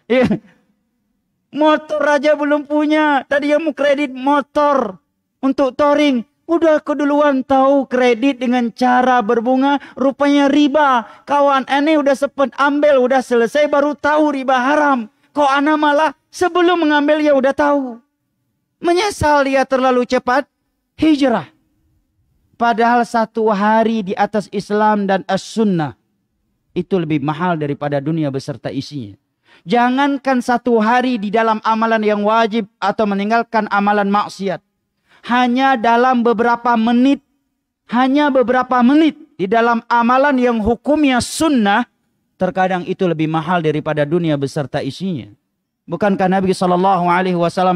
Ya. Motor aja belum punya. Tadi yang mau kredit motor untuk touring, udah keduluan tahu kredit dengan cara berbunga, rupanya riba. Kawan aneh udah sempat ambil, udah selesai baru tahu riba haram. Kok ana malah sebelum mengambil ya udah tahu. Menyesal dia terlalu cepat hijrah. Padahal satu hari di atas Islam dan as-sunnah itu lebih mahal daripada dunia beserta isinya. Jangankan satu hari di dalam amalan yang wajib atau meninggalkan amalan maksiat. Hanya dalam beberapa menit di dalam amalan yang hukumnya sunnah, terkadang itu lebih mahal daripada dunia beserta isinya. Bukankah Nabi SAW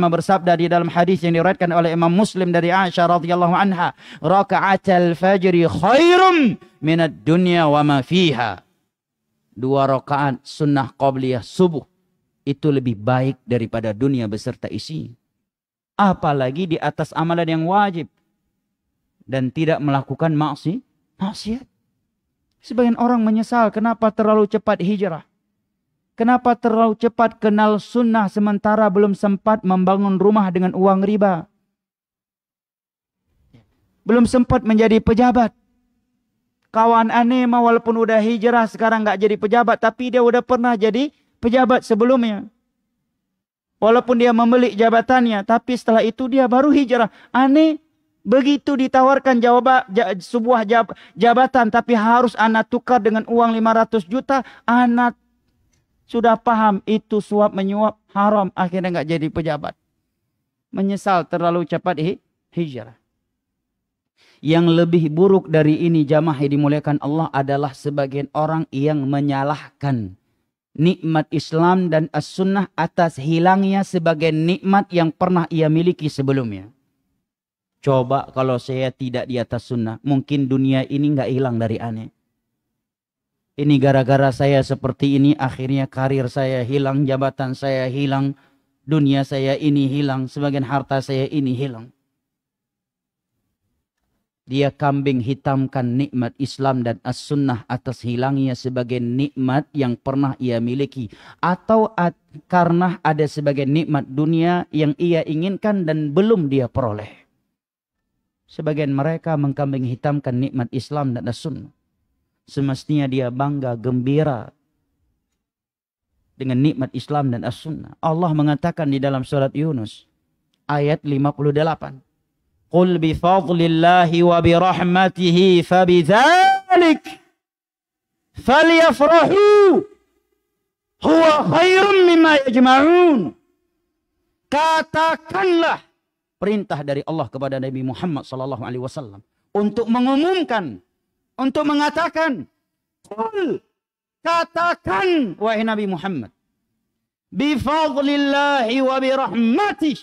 bersabda di dalam hadis yang diriwayatkan oleh Imam Muslim dari Aisyah radhiyallahu anha, raka'atul fajri khairum minad dunya wa ma fiha. 2 rakaat sunnah qabliyah subuh itu lebih baik daripada dunia beserta isi. Apalagi di atas amalan yang wajib dan tidak melakukan maksiat. Sebagian orang menyesal kenapa terlalu cepat hijrah. Kenapa terlalu cepat kenal sunnah sementara belum sempat membangun rumah dengan uang riba. Belum sempat menjadi pejabat. Kawan aneh mah walaupun udah hijrah sekarang gak jadi pejabat, tapi dia udah pernah jadi pejabat sebelumnya. Walaupun dia membeli jabatannya, tapi setelah itu dia baru hijrah. Aneh, begitu ditawarkan sebuah jabatan, tapi harus anak tukar dengan uang 500 juta, anak sudah paham itu suap menyuap haram, akhirnya nggak jadi pejabat. Menyesal terlalu cepat hijrah. Yang lebih buruk dari ini jamaah yang dimuliakan Allah adalah sebagian orang yang menyalahkan nikmat Islam dan as-sunnah atas hilangnya sebagian nikmat yang pernah ia miliki sebelumnya. Coba kalau saya tidak di atas sunnah, mungkin dunia ini nggak hilang dari aneh. Ini gara-gara saya seperti ini, akhirnya karir saya hilang, jabatan saya hilang, dunia saya ini hilang, sebagian harta saya ini hilang. Dia kambing hitamkan nikmat Islam dan as-sunnah atas hilangnya sebagian nikmat yang pernah ia miliki. Atau karena ada sebagian nikmat dunia yang ia inginkan dan belum dia peroleh. Sebagian mereka mengkambing hitamkan nikmat Islam dan as-sunnah. Semestinya dia bangga, gembira dengan nikmat Islam dan as-sunnah. Allah mengatakan di dalam surat Yunus ayat 58. Qul bi fadlillahi wa bi rahmatihi fabidzalik falyafrahu huwa khairum mimma yajma'un. Katakanlah, perintah dari Allah kepada Nabi Muhammad SAW untuk mengumumkan, untuk mengatakan, qul, katakan wahai Nabi Muhammad, bi fadlillahi wa bi rahmatih,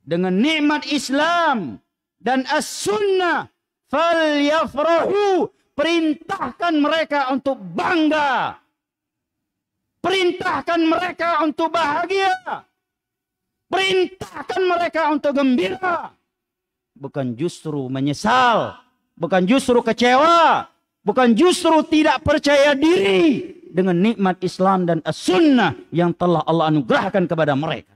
dengan nikmat Islam dan as-sunnah, falyafrahu, perintahkan mereka untuk bangga. Perintahkan mereka untuk bahagia. Perintahkan mereka untuk gembira. Bukan justru menyesal. Bukan justru kecewa. Bukan justru tidak percaya diri dengan nikmat Islam dan as-sunnah yang telah Allah anugerahkan kepada mereka.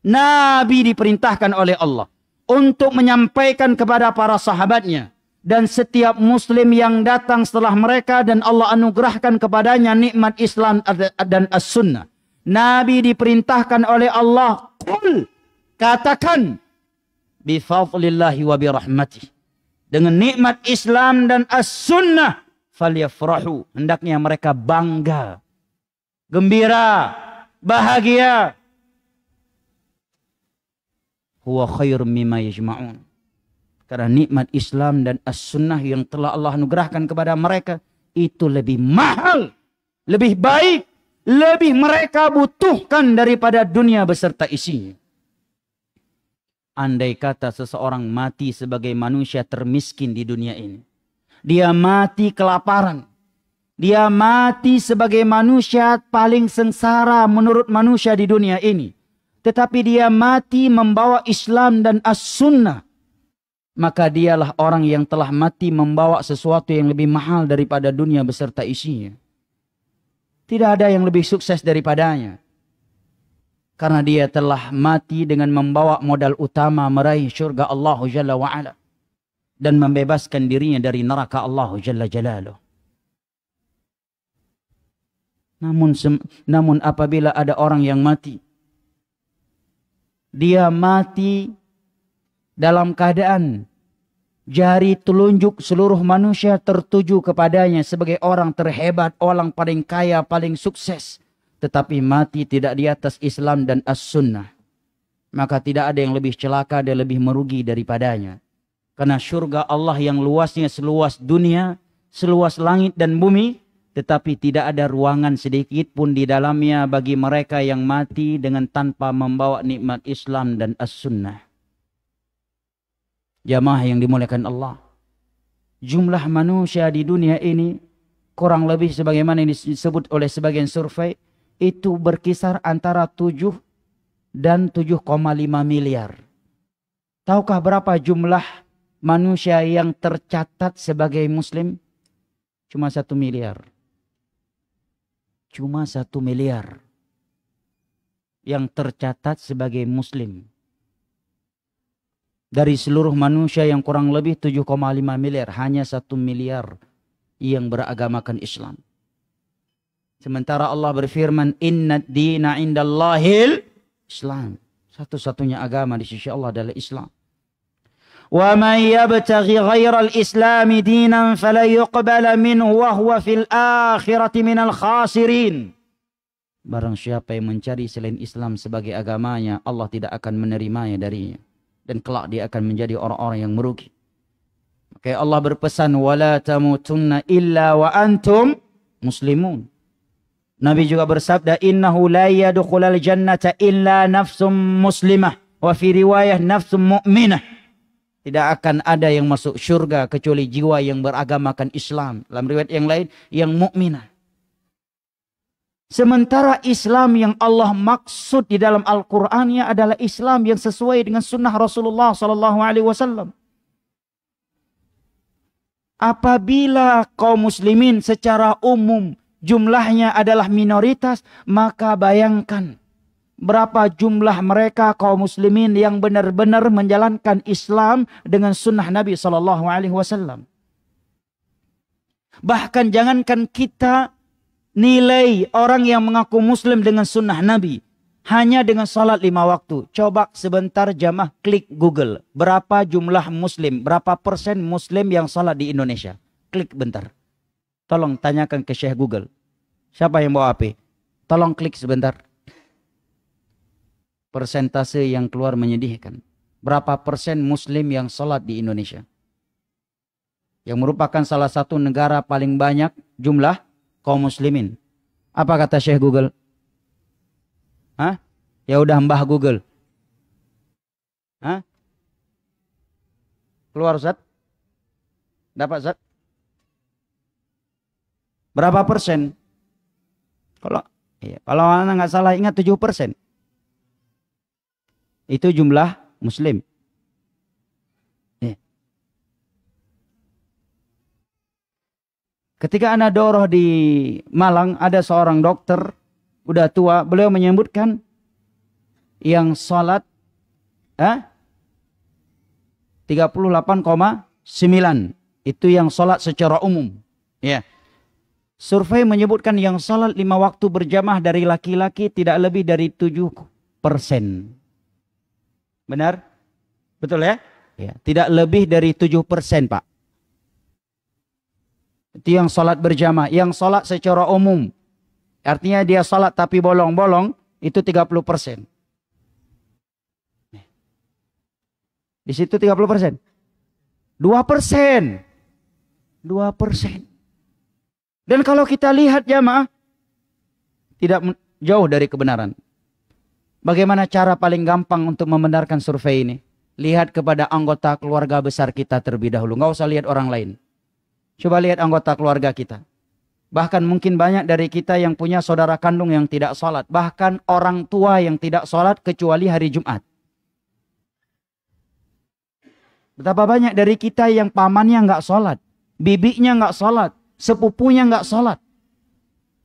Nabi diperintahkan oleh Allah untuk menyampaikan kepada para sahabatnya dan setiap muslim yang datang setelah mereka dan Allah anugerahkan kepadanya nikmat Islam dan as-sunnah. Nabi diperintahkan oleh Allah, qul, katakan, bifadlillahi wa birahmatih, dengan nikmat Islam dan as-sunnah, falyafrahu, hendaknya mereka bangga, gembira, bahagia. Huwa khairum mimma yajma'un. Karena nikmat Islam dan as-sunnah yang telah Allah anugerahkan kepada mereka itu lebih mahal, lebih baik, lebih mereka butuhkan daripada dunia beserta isinya. Andai kata seseorang mati sebagai manusia termiskin di dunia ini, dia mati kelaparan, dia mati sebagai manusia paling sengsara menurut manusia di dunia ini, tetapi dia mati membawa Islam dan as-sunnah, maka dialah orang yang telah mati membawa sesuatu yang lebih mahal daripada dunia beserta isinya. Tidak ada yang lebih sukses daripadanya. Karena dia telah mati dengan membawa modal utama meraih syurga Allah Jalla wa'ala. Dan membebaskan dirinya dari neraka Allah Jalla Jalaluh. Namun apabila ada orang yang mati, dia mati dalam keadaan jari telunjuk seluruh manusia tertuju kepadanya sebagai orang terhebat, orang paling kaya, paling sukses. Tetapi mati tidak di atas Islam dan as-sunnah. Maka tidak ada yang lebih celaka dan lebih merugi daripadanya. Karena syurga Allah yang luasnya seluas dunia, seluas langit dan bumi, tetapi tidak ada ruangan sedikit pun di dalamnya bagi mereka yang mati dengan tanpa membawa nikmat Islam dan as-sunnah. Jamaah yang dimuliakan Allah, jumlah manusia di dunia ini kurang lebih sebagaimana yang disebut oleh sebagian survei itu berkisar antara 7 dan 7,5 miliar. Tahukah berapa jumlah manusia yang tercatat sebagai muslim? Cuma 1 miliar. Cuma 1 miliar yang tercatat sebagai muslim. Dari seluruh manusia yang kurang lebih 7,5 miliar, hanya 1 miliar yang beragamakan Islam. Sementara Allah berfirman, Inna dina indallahil Islam. Satu-satunya agama di sisi Allah adalah Islam. Wa man yabtaghi ghairal islami dinan fala yuqbala minhu wa huwa fil akhirati minal khasirin. Barang siapa yang mencari selain Islam sebagai agamanya, Allah tidak akan menerimanya darinya. Dan kelak dia akan menjadi orang-orang yang merugi. Maka Allah berpesan, wala tamutunna illa wa antum muslimun. Nabi juga bersabda, innahu la yadkhulul jannata illa nafsum muslimah, wa fi riwayah nafsum mu'minah. Tidak akan ada yang masuk syurga kecuali jiwa yang beragamakan Islam. Dalam riwayat yang lain, yang mukminah. Sementara Islam yang Allah maksud di dalam Al-Qur'annya adalah Islam yang sesuai dengan sunnah Rasulullah SAW. Apabila kaum muslimin secara umum jumlahnya adalah minoritas, maka bayangkan berapa jumlah mereka kaum muslimin yang benar-benar menjalankan Islam dengan sunnah Nabi SAW. Bahkan jangankan kita nilai orang yang mengaku muslim dengan sunnah Nabi hanya dengan salat 5 waktu. Coba sebentar jamaah klik Google. Berapa jumlah muslim, berapa persen muslim yang salat di Indonesia? Klik bentar. Tolong tanyakan ke Syekh Google. Siapa yang bawa HP? Tolong klik sebentar. Persentase yang keluar menyedihkan. Berapa persen muslim yang salat di Indonesia? Yang merupakan salah satu negara paling banyak jumlah kaum muslimin. Apa kata Syekh Google? Hah? Ya udah Mbah Google. Hah? Keluar Ustaz? Dapat Ustaz? Berapa persen? Kalau anak nggak salah ingat 7%. Itu jumlah muslim. Ketika anak doroh di Malang, ada seorang dokter udah tua, beliau menyebutkan yang sholat 38,9 itu yang sholat secara umum. Ya. Survei menyebutkan yang sholat 5 waktu berjamaah dari laki-laki tidak lebih dari 7%. Benar? Betul ya? Ya. Tidak lebih dari 7%, Pak. Itu yang sholat berjamaah. Yang sholat secara umum. Artinya dia sholat tapi bolong-bolong. Itu 30%. Di situ 30%. 2%. 2%. Dan kalau kita lihat jamaah. Tidak jauh dari kebenaran. Bagaimana cara paling gampang untuk membenarkan survei ini? Lihat kepada anggota keluarga besar kita terlebih dahulu. Nggak usah lihat orang lain. Coba lihat anggota keluarga kita. Bahkan mungkin banyak dari kita yang punya saudara kandung yang tidak sholat. Bahkan orang tua yang tidak sholat kecuali hari Jumat. Betapa banyak dari kita yang pamannya nggak sholat. Bibinya nggak sholat. Sepupunya nggak sholat.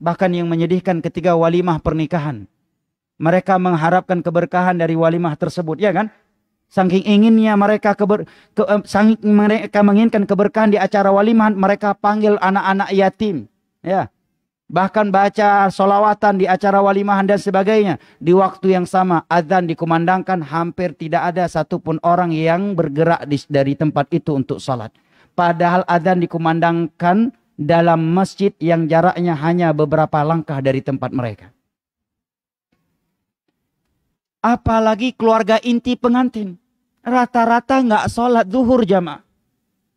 Bahkan yang menyedihkan ketika walimah pernikahan. Mereka mengharapkan keberkahan dari walimah tersebut. Ya kan? Saking inginnya mereka saking mereka menginginkan keberkahan di acara walimah, mereka panggil anak-anak yatim. Ya. Bahkan baca sholawatan di acara walimahan dan sebagainya. Di waktu yang sama azan dikumandangkan, hampir tidak ada satupun orang yang bergerak dari tempat itu untuk sholat. Padahal azan dikumandangkan dalam masjid yang jaraknya hanya beberapa langkah dari tempat mereka. Apalagi keluarga inti pengantin. Rata-rata nggak sholat zuhur jamaah.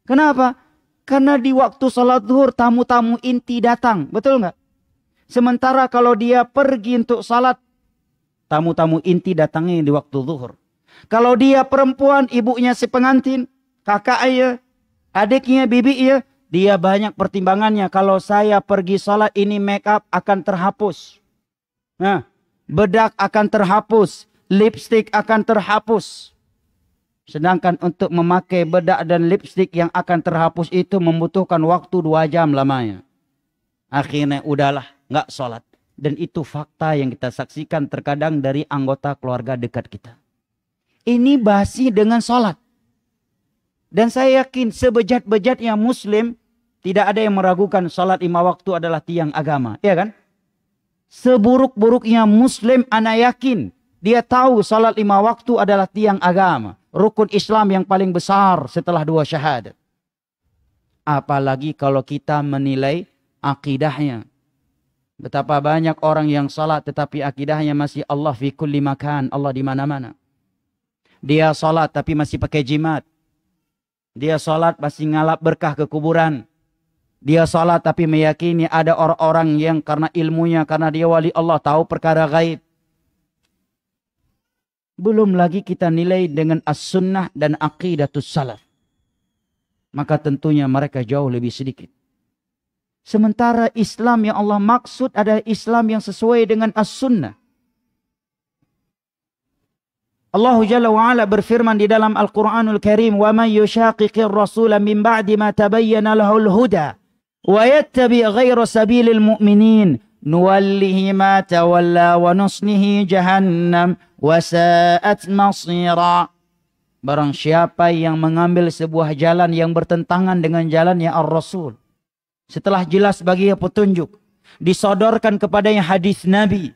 Kenapa? Karena di waktu sholat zuhur tamu-tamu inti datang. Betul nggak? Sementara kalau dia pergi untuk sholat, tamu-tamu inti datangnya di waktu zuhur. Kalau dia perempuan, ibunya si pengantin, kakaknya, adiknya, bibinya, dia banyak pertimbangannya. Kalau saya pergi sholat ini make up akan terhapus. Nah, bedak akan terhapus. Lipstick akan terhapus. Sedangkan untuk memakai bedak dan lipstick yang akan terhapus itu membutuhkan waktu 2 jam lamanya. Akhirnya udahlah, nggak sholat. Dan itu fakta yang kita saksikan terkadang dari anggota keluarga dekat kita. Ini basi dengan sholat. Dan saya yakin sebejat-bejatnya muslim, tidak ada yang meragukan sholat 5 waktu adalah tiang agama. Iya kan? Seburuk-buruknya muslim, ana yakin. Dia tahu salat 5 waktu adalah tiang agama. Rukun Islam yang paling besar setelah 2 syahadat. Apalagi kalau kita menilai akidahnya. Betapa banyak orang yang salat tetapi akidahnya masih Allah fi kulli makan. Allah di mana-mana. Dia salat tapi masih pakai jimat. Dia salat masih ngalap berkah ke kuburan. Dia salat tapi meyakini ada orang-orang yang karena ilmunya, karena dia wali Allah tahu perkara gaib. Belum lagi kita nilai dengan as-sunnah dan aqidatus salaf. Maka tentunya mereka jauh lebih sedikit. Sementara Islam yang Allah maksud adalah Islam yang sesuai dengan as-sunnah. Allah Jalla wa'ala berfirman di dalam Al-Quranul Karim, وَمَنْ يُشَاقِقِ الرَّسُولَ مِنْ بَعْدِ مَا تَبَيَّنَ لَهُ الْهُدَى وَيَتَّبِعْ غَيْرَ سَبِيلِ الْمُؤْمِنِينَ نُوَلِّهِ مَا تَوَلَّى وَنُصْلِهِ جَهَنَّمْ وَسَاءَتْ مَصِيرًا. Barang siapa yang mengambil sebuah jalan yang bertentangan dengan jalannya Ar-Rasul, setelah jelas baginya petunjuk, disodorkan kepadanya hadis Nabi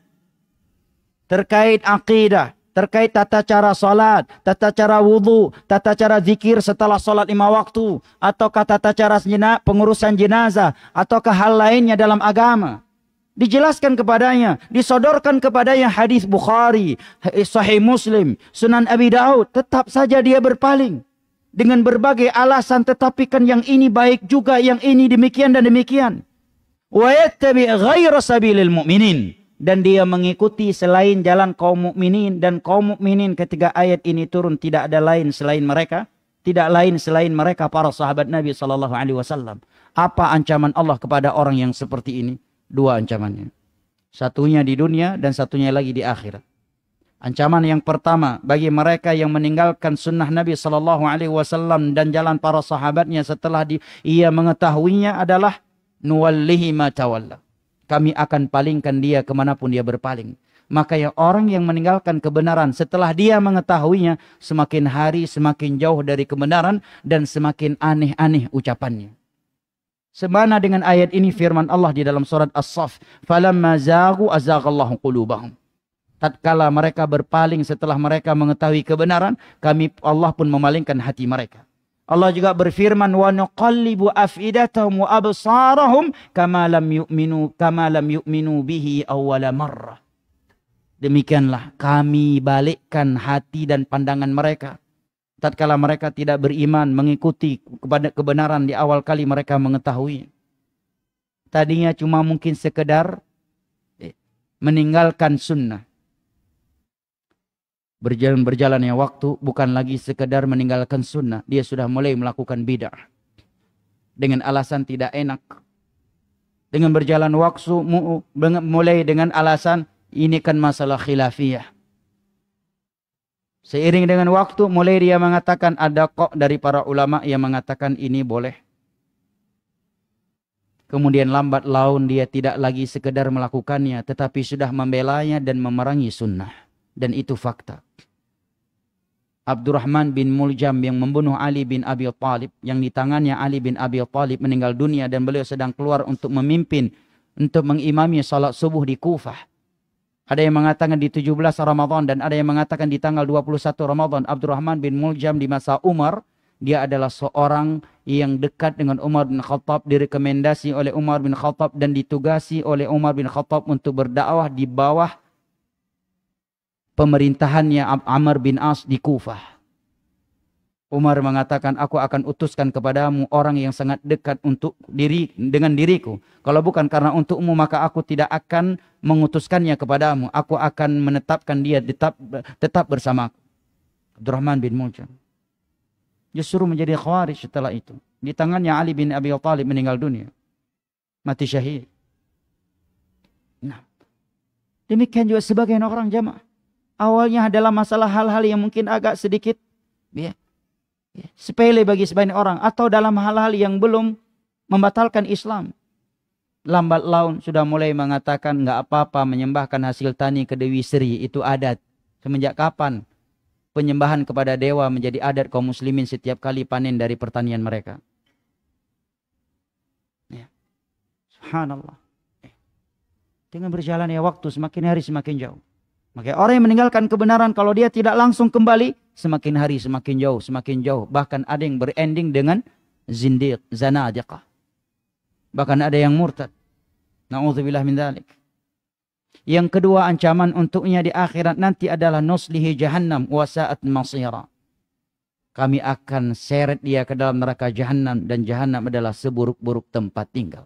terkait akidah, terkait tata cara salat, tata cara wudu, tata cara zikir setelah salat 5 waktu, ataukah tata cara pengurusan jenazah, ataukah hal lainnya dalam agama. Dijelaskan kepadanya, disodorkan kepadanya hadis Bukhari, Sahih Muslim, Sunan Abi Daud, tetap saja dia berpaling dengan berbagai alasan, tetapi kan yang ini baik juga, yang ini demikian dan demikian. Wa yattabi' ghaira sabilil mu'minin. dan dia mengikuti selain jalan kaum mukminin, dan kaum mukminin ketika ayat ini turun tidak ada lain selain mereka, tidak lain selain mereka para sahabat Nabi sallallahu alaihi wasallam. Apa ancaman Allah kepada orang yang seperti ini? Dua ancamannya. Satunya di dunia dan satunya lagi di akhirat. Ancaman yang pertama bagi mereka yang meninggalkan sunnah Nabi sallallahu alaihi wasallam dan jalan para sahabatnya setelah ia mengetahuinya adalah nuwallihi ma tawalla. Kami akan palingkan dia kemanapun dia berpaling. Maka yang orang yang meninggalkan kebenaran setelah dia mengetahuinya, semakin hari semakin jauh dari kebenaran dan semakin aneh-aneh ucapannya. Semana dengan ayat ini firman Allah di dalam surat As-Saff, "Falamma zaghu azaghallahu qulubahum." Tatkala mereka berpaling setelah mereka mengetahui kebenaran, Allah pun memalingkan hati mereka. Allah juga berfirman, "Wa nuqallibu afidatahum wa absarahum kama lam yu'minu bihi awwala marrah." Demikianlah kami balikkan hati dan pandangan mereka tatkala mereka tidak beriman mengikuti kepada kebenaran di awal kali mereka mengetahui. Tadinya cuma mungkin sekedar meninggalkan sunnah. Berjalannya waktu bukan lagi sekedar meninggalkan sunnah. Dia sudah mulai melakukan bid'ah. Dengan alasan tidak enak. Dengan berjalan waktu mulai dengan alasan ini kan masalah khilafiyah. Seiring dengan waktu mulai dia mengatakan ada kok dari para ulama yang mengatakan ini boleh. Kemudian lambat laun dia tidak lagi sekedar melakukannya, tetapi sudah membelanya dan memerangi sunnah. Dan itu fakta. Abdurrahman bin Muljam yang membunuh Ali bin Abi Thalib, yang di tangannya Ali bin Abi Thalib meninggal dunia dan beliau sedang keluar untuk memimpin, untuk mengimami salat subuh di Kufah. Ada yang mengatakan di 17 Ramadan dan ada yang mengatakan di tanggal 21 Ramadan. Abdurrahman bin Muljam di masa Umar, dia adalah seorang yang dekat dengan Umar bin Khattab, direkomendasi oleh Umar bin Khattab dan ditugasi oleh Umar bin Khattab untuk berdakwah di bawah pemerintahannya Amr bin As di Kufah. Umar mengatakan, aku akan utuskan kepadamu orang yang sangat dekat dengan diriku. Kalau bukan karena untukmu, maka aku tidak akan mengutuskannya kepadamu. Aku akan menetapkan dia tetap bersamaku. Abdurrahman bin Muljam. Justru menjadi khawarij setelah itu. Di tangannya Ali bin Abi Thalib meninggal dunia. Mati syahid. Nah, demikian juga sebagian orang jamaah. Awalnya adalah masalah hal-hal yang mungkin agak sedikit sepele bagi sebagian orang, atau dalam hal-hal yang belum membatalkan Islam. Lambat laun sudah mulai mengatakan nggak apa-apa menyembahkan hasil tani ke Dewi Sri, itu adat. Semenjak kapan penyembahan kepada dewa menjadi adat kaum muslimin setiap kali panen dari pertanian mereka? Ya. Subhanallah. Dengan berjalannya waktu semakin hari semakin jauh. Maka orang yang meninggalkan kebenaran, kalau dia tidak langsung kembali, semakin hari semakin jauh, semakin jauh. Bahkan ada yang berending dengan zindiq, zanadiqah. Bahkan ada yang murtad. Na'udzubillah min dzalik. Yang kedua ancaman untuknya di akhirat nanti adalah nuslihi jahannam wa sa'at masira. Kami akan seret dia ke dalam neraka jahannam, dan jahannam adalah seburuk-buruk tempat tinggal.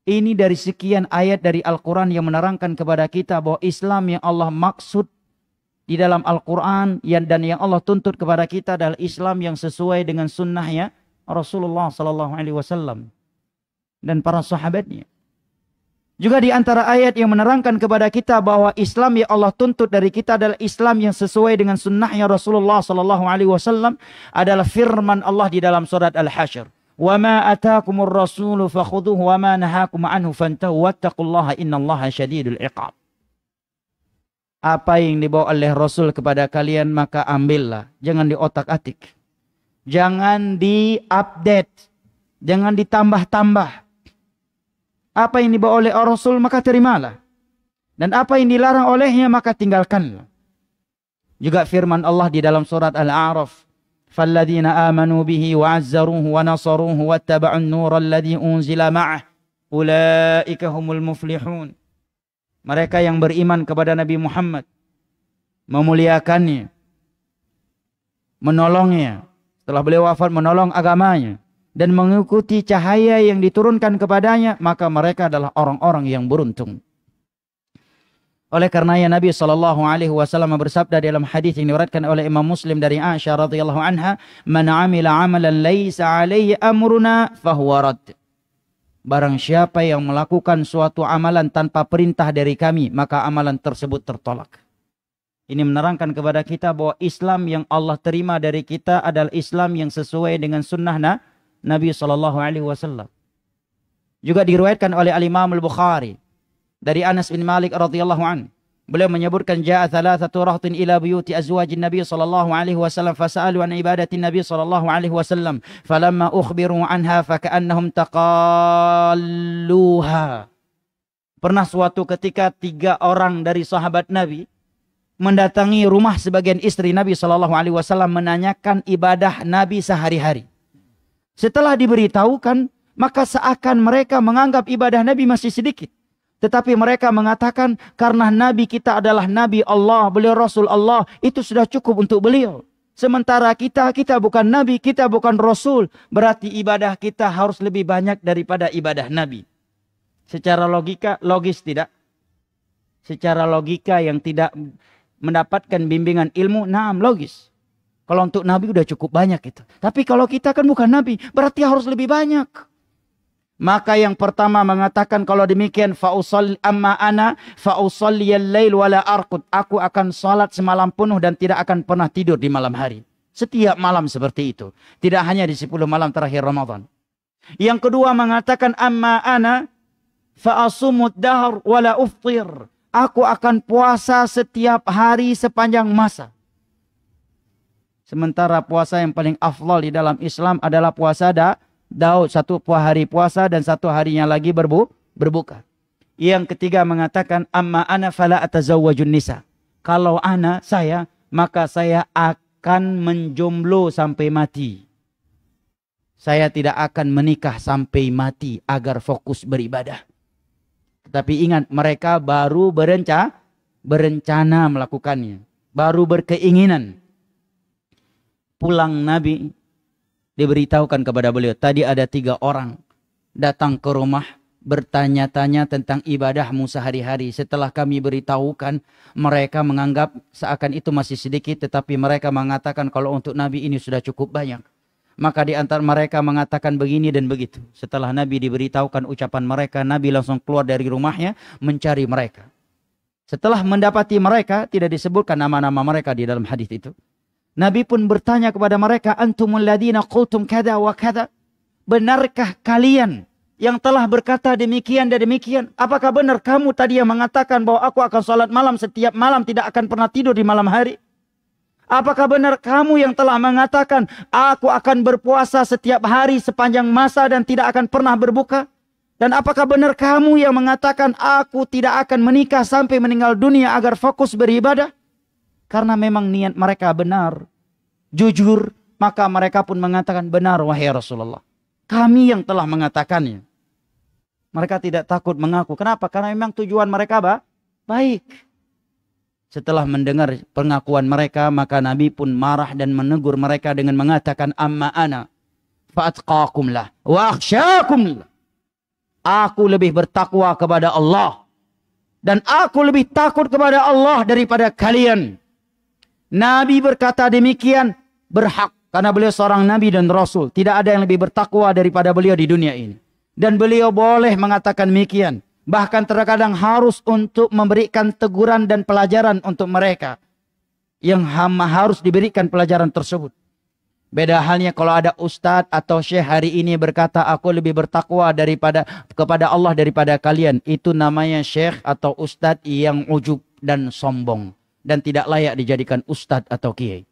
Ini dari sekian ayat dari Al-Quran yang menerangkan kepada kita bahwa Islam yang Allah maksud di dalam Al-Quran dan yang Allah tuntut kepada kita adalah Islam yang sesuai dengan sunnahnya Rasulullah SAW dan para sahabatnya. Juga di antara ayat yang menerangkan kepada kita bahwa Islam yang Allah tuntut dari kita adalah Islam yang sesuai dengan sunnahnya Rasulullah SAW adalah firman Allah di dalam surat Al-Hasyr. وَمَا أَتَاكُمُ الرَّسُولُ فَخُذُوهُ وَمَا نَهَاكُمْ عَنْهُ فَانْتَهُوا وَاتَّقُوا اللَّهَ إِنَّ اللَّهَ شَدِيدُ الْعِقَابِ. Apa yang dibawa oleh Rasul kepada kalian maka ambillah, jangan diotak-atik, jangan diupdate, jangan ditambah-tambah. Apa yang dibawa oleh Rasul maka terimalah, dan apa yang dilarang olehnya maka tinggalkanlah. Juga firman Allah di dalam surat Al-A'raf, فَالَّذِينَ آمَنُوا بِهِ وَعَزَّرُوهُ وَنَصَرُوهُ وَاتَّبَعُوا النُّورَ الَّذِي أُنزِلَ مَعَهُ أُولَئِكَ هُمُ الْمُفْلِحُونَ. Mereka yang beriman kepada Nabi Muhammad, memuliakannya, menolongnya, setelah beliau wafat menolong agamanya, dan mengikuti cahaya yang diturunkan kepadanya, maka mereka adalah orang-orang yang beruntung. Oleh karenanya Nabi SAW bersabda dalam hadis yang diriwayatkan oleh Imam Muslim dari Aisyah radhiyallahu anha, "Man 'amila 'amalan laisa 'alaihi amruna fahuwa rad." Barang siapa yang melakukan suatu amalan tanpa perintah dari kami, maka amalan tersebut tertolak. Ini menerangkan kepada kita bahwa Islam yang Allah terima dari kita adalah Islam yang sesuai dengan sunnah Nabi SAW. Juga diriwayatkan oleh Al-Imam Al-Bukhari dari Anas bin Malik radhiyallahu anhu. Beliau menyebutkan ja'a thalathatu rahtin ila buyuti azwajin Nabi sallallahu alaihi wasallam fasa'alu an ibadatin Nabi sallallahu alaihi wasallam falamma ukhbiru anha faka'annahum taqalluha. Pernah suatu ketika 3 orang dari sahabat Nabi mendatangi rumah sebagian istri Nabi sallallahu alaihi wasallam menanyakan ibadah Nabi sehari-hari. Setelah diberitahukan, maka seakan mereka menganggap ibadah Nabi masih sedikit. Tetapi mereka mengatakan karena Nabi kita adalah Nabi Allah, beliau Rasul Allah, itu sudah cukup untuk beliau. Sementara kita bukan Nabi, kita bukan Rasul. Berarti ibadah kita harus lebih banyak daripada ibadah Nabi. Secara logika, logis tidak? Secara logika yang tidak mendapatkan bimbingan ilmu, naam logis. Kalau untuk Nabi udah cukup banyak itu. Tapi kalau kita kan bukan Nabi, berarti harus lebih banyak. Maka yang pertama mengatakan kalau demikian amma ana fa'usalliyal lail wala arqud. Aku akan salat semalam penuh dan tidak akan pernah tidur di malam hari. Setiap malam seperti itu. Tidak hanya di 10 malam terakhir Ramadan. Yang kedua mengatakan amma ana fa'asumud dahr wala uftir. Aku akan puasa setiap hari sepanjang masa. Sementara puasa yang paling afdal di dalam Islam adalah puasa Daud. 1 hari puasa dan 1 harinya lagi berbuka. Yang ketiga mengatakan amma ana fala atazawwajun nisa. Kalau saya, maka saya akan menjomblo sampai mati. Saya tidak akan menikah sampai mati agar fokus beribadah. Tapi ingat, mereka baru berencana melakukannya. Baru berkeinginan. Pulang Nabi, diberitahukan kepada beliau, tadi ada 3 orang datang ke rumah bertanya-tanya tentang ibadahmu sehari-hari. Setelah kami beritahukan, mereka menganggap seakan itu masih sedikit, tetapi mereka mengatakan kalau untuk Nabi ini sudah cukup banyak. Maka di antara mereka mengatakan begini dan begitu. Setelah Nabi diberitahukan ucapan mereka, Nabi langsung keluar dari rumahnya mencari mereka. Setelah mendapati mereka, tidak disebutkan nama-nama mereka di dalam hadis itu. Nabi pun bertanya kepada mereka, antumul ladina qultum kada wa kada? Benarkah kalian yang telah berkata demikian dan demikian? Apakah benar kamu tadi yang mengatakan bahwa aku akan salat malam setiap malam, tidak akan pernah tidur di malam hari? Apakah benar kamu yang telah mengatakan aku akan berpuasa setiap hari sepanjang masa dan tidak akan pernah berbuka? Dan apakah benar kamu yang mengatakan aku tidak akan menikah sampai meninggal dunia agar fokus beribadah? Karena memang niat mereka benar, jujur, maka mereka pun mengatakan benar wahai Rasulullah. Kami yang telah mengatakannya. Mereka tidak takut mengaku. Kenapa? Karena memang tujuan mereka baik. Setelah mendengar pengakuan mereka, maka Nabi pun marah dan menegur mereka dengan mengatakan amma ana fa'atqakum lah wa akhsyakum lah. Aku lebih bertakwa kepada Allah dan aku lebih takut kepada Allah daripada kalian. Nabi berkata demikian berhak karena beliau seorang nabi dan rasul. Tidak ada yang lebih bertakwa daripada beliau di dunia ini. Dan beliau boleh mengatakan demikian. Bahkan terkadang harus untuk memberikan teguran dan pelajaran untuk mereka yang harus diberikan pelajaran tersebut. Beda halnya kalau ada ustadz atau syekh hari ini berkata aku lebih bertakwa kepada Allah daripada kalian. Itu namanya syekh atau ustadz yang ujub dan sombong dan tidak layak dijadikan ustadz atau kiai.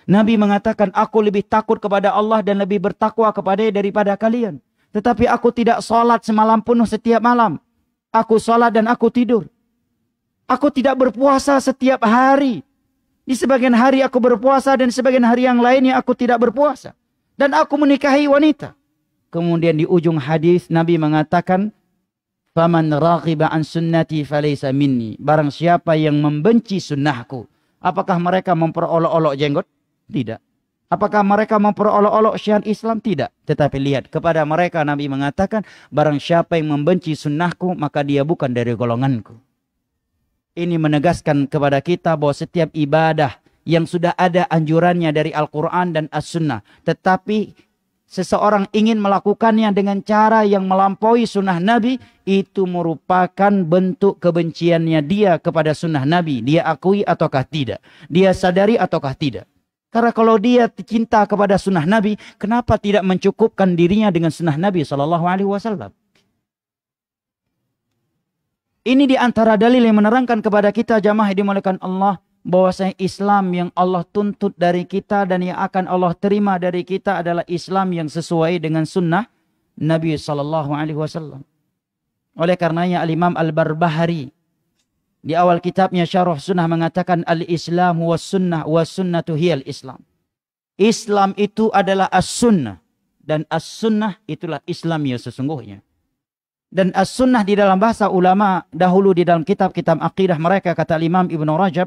Nabi mengatakan aku lebih takut kepada Allah dan lebih bertakwa kepadanya daripada kalian. Tetapi aku tidak sholat semalam penuh setiap malam. Aku sholat dan aku tidur. Aku tidak berpuasa setiap hari. Di sebagian hari aku berpuasa dan sebagian hari yang lainnya aku tidak berpuasa. Dan aku menikahi wanita. Kemudian di ujung hadis Nabi mengatakan, "Faman raghiba an sunnati falaysa minni." Barang siapa yang membenci sunnahku. Apakah mereka memperolok-olok jenggot? Tidak. Apakah mereka memperolok-olok syiar Islam? Tidak. Tetapi lihat, kepada mereka Nabi mengatakan, barang siapa yang membenci sunnahku, maka dia bukan dari golonganku. Ini menegaskan kepada kita bahwa setiap ibadah yang sudah ada anjurannya dari Al-Quran dan As-Sunnah, tetapi seseorang ingin melakukannya dengan cara yang melampaui sunnah Nabi, itu merupakan bentuk kebenciannya dia kepada sunnah Nabi. Dia akui ataukah tidak? Dia sadari ataukah tidak? Karena kalau dia cinta kepada sunnah Nabi, kenapa tidak mencukupkan dirinya dengan sunnah Nabi SAW? Ini di antara dalil yang menerangkan kepada kita jamaah yang dimuliakan Allah, bahwasanya Islam yang Allah tuntut dari kita dan yang akan Allah terima dari kita adalah Islam yang sesuai dengan sunnah Nabi SAW. Oleh karenanya Al-Imam Al-Barbahari di awal kitabnya Syarah Sunnah mengatakan Al-Islam was sunnah was sunnatu hiyal Islam. Islam itu adalah as-sunnah dan as-sunnah itulah Islam yang sesungguhnya. Dan as-sunnah di dalam bahasa ulama dahulu di dalam kitab-kitab akidah mereka, kata Imam Ibn Rajab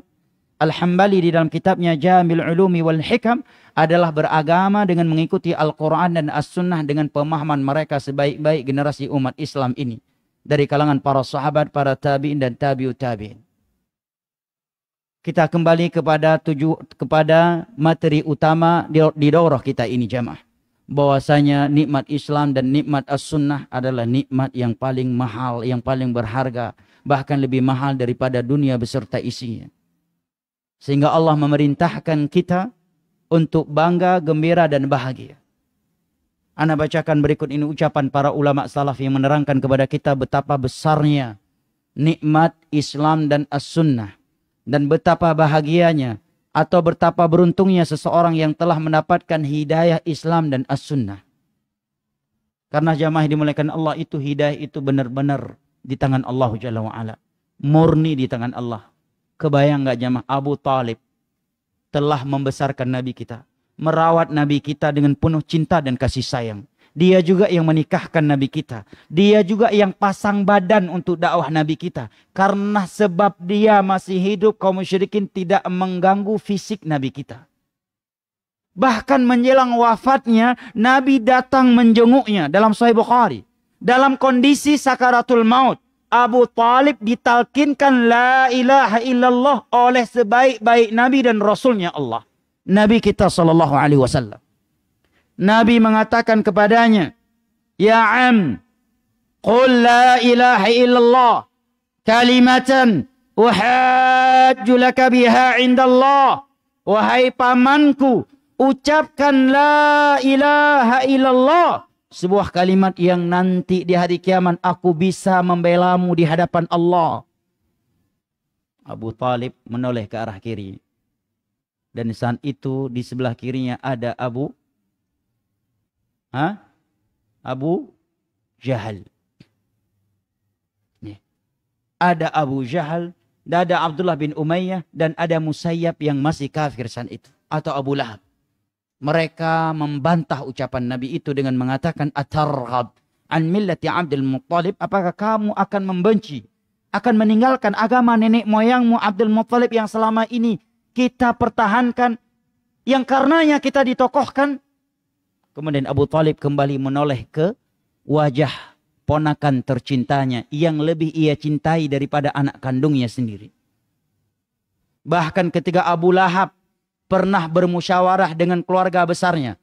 Al-Hambali di dalam kitabnya Jamil Ulumi wal Hikam, adalah beragama dengan mengikuti Al-Quran dan as-sunnah dengan pemahaman mereka sebaik-baik generasi umat Islam ini. Dari kalangan para sahabat, para tabi'in dan tabi'ut tabi'in. Kita kembali kepada materi utama di daurah kita ini jamaah. Bahwasanya nikmat Islam dan nikmat as-sunnah adalah nikmat yang paling mahal, yang paling berharga, bahkan lebih mahal daripada dunia beserta isinya. Sehingga Allah memerintahkan kita untuk bangga, gembira dan bahagia. Ana bacakan berikut ini ucapan para ulama salaf yang menerangkan kepada kita betapa besarnya nikmat Islam dan as-sunnah, dan betapa bahagianya atau betapa beruntungnya seseorang yang telah mendapatkan hidayah Islam dan as-sunnah. Karena jamaah dimuliakan Allah, itu hidayah itu benar-benar di tangan Allah Jalla wa'ala. Murni di tangan Allah. Kebayang gak jamaah, Abu Talib telah membesarkan Nabi kita, merawat Nabi kita dengan penuh cinta dan kasih sayang. Dia juga yang menikahkan Nabi kita. Dia juga yang pasang badan untuk dakwah Nabi kita. Karena sebab dia masih hidup, kaum musyrikin tidak mengganggu fisik Nabi kita. Bahkan menjelang wafatnya, Nabi datang menjenguknya dalam Sahih Bukhari. Dalam kondisi sakaratul maut, Abu Talib ditalkinkan la ilaha illallah oleh sebaik-baik Nabi dan Rasulnya Allah, Nabi kita SAW. Nabi mengatakan kepadanya, Ya am, qul la ilaha illallah, kalimatan uhajju laka biha indallah. Wahai pamanku, ucapkan la ilaha illallah, sebuah kalimat yang nanti di hari kiamat aku bisa membelamu di hadapan Allah. Abu Talib menoleh ke arah kiri. Dan saat itu di sebelah kirinya ada Abu Jahal. Ada Abu Jahal, dan ada Abdullah bin Umayyah, dan ada Musayyab yang masih kafir saat itu, atau Abu Lahab. Mereka membantah ucapan Nabi itu dengan mengatakan, Atarghab an millati Abdul Muttalib, apakah kamu akan membenci, akan meninggalkan agama nenek moyangmu Abdul Muttalib yang selama ini kita pertahankan, yang karenanya kita ditokohkan? Kemudian Abu Talib kembali menoleh ke wajah ponakan tercintanya yang lebih ia cintai daripada anak kandungnya sendiri. Bahkan ketika Abu Lahab pernah bermusyawarah dengan keluarga besarnya,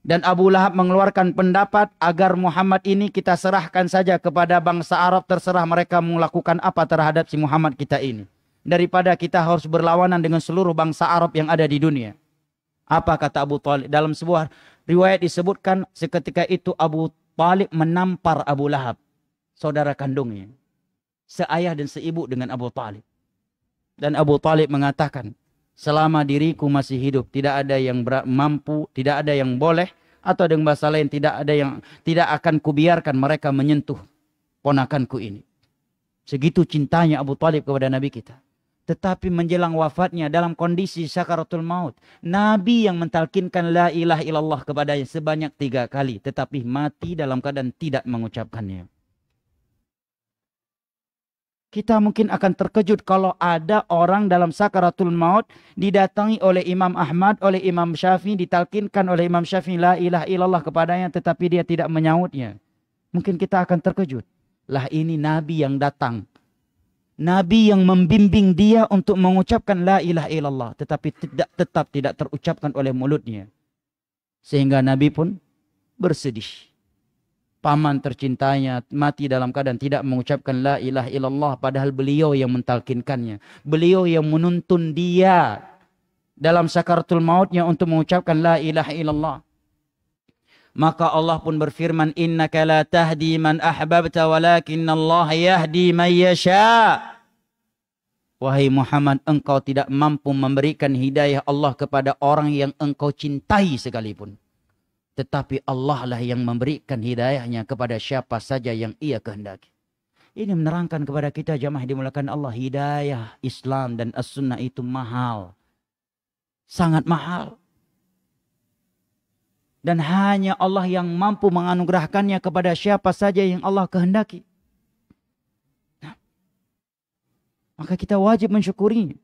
dan Abu Lahab mengeluarkan pendapat agar Muhammad ini kita serahkan saja kepada bangsa Arab, terserah mereka melakukan apa terhadap si Muhammad kita ini, daripada kita harus berlawanan dengan seluruh bangsa Arab yang ada di dunia. Apa kata Abu Talib? Dalam sebuah riwayat disebutkan seketika itu Abu Talib menampar Abu Lahab, saudara kandungnya, seayah dan seibu dengan Abu Talib. Dan Abu Talib mengatakan, selama diriku masih hidup, tidak ada yang mampu, tidak ada yang boleh, atau dengan bahasa lain, tidak akan kubiarkan mereka menyentuh ponakanku ini. Segitu cintanya Abu Talib kepada Nabi kita. Tetapi menjelang wafatnya dalam kondisi sakaratul maut, Nabi yang mentalkinkan la ilaha illallah kepadanya sebanyak 3 kali, tetapi mati dalam keadaan tidak mengucapkannya. Kita mungkin akan terkejut kalau ada orang dalam sakaratul maut didatangi oleh Imam Ahmad, oleh Imam Syafi'i, ditalkinkan oleh Imam Syafi'i la ilaha illallah kepadanya, tetapi dia tidak menyautnya. Mungkin kita akan terkejut. Lah ini Nabi yang datang Nabi yang membimbing dia untuk mengucapkan la ilaha illallah, tetapi tetap tidak terucapkan oleh mulutnya. Sehingga Nabi pun bersedih. Paman tercintanya mati dalam keadaan tidak mengucapkan la ilaha illallah, padahal beliau yang mentalkinkannya. Beliau yang menuntun dia dalam sakaratul mautnya untuk mengucapkan la ilaha illallah. Maka Allah pun berfirman, innaka la tahdi man ahbabta walakinallaha yahdi man yasha. Wahai Muhammad, engkau tidak mampu memberikan hidayah Allah kepada orang yang engkau cintai sekalipun. Tetapi Allah lah yang memberikan hidayahnya kepada siapa saja yang ia kehendaki. Ini menerangkan kepada kita jamaah dimulakan Allah, hidayah Islam dan as-sunnah itu mahal. Sangat mahal. Dan hanya Allah yang mampu menganugerahkannya kepada siapa saja yang Allah kehendaki. Nah, maka kita wajib mensyukurinya.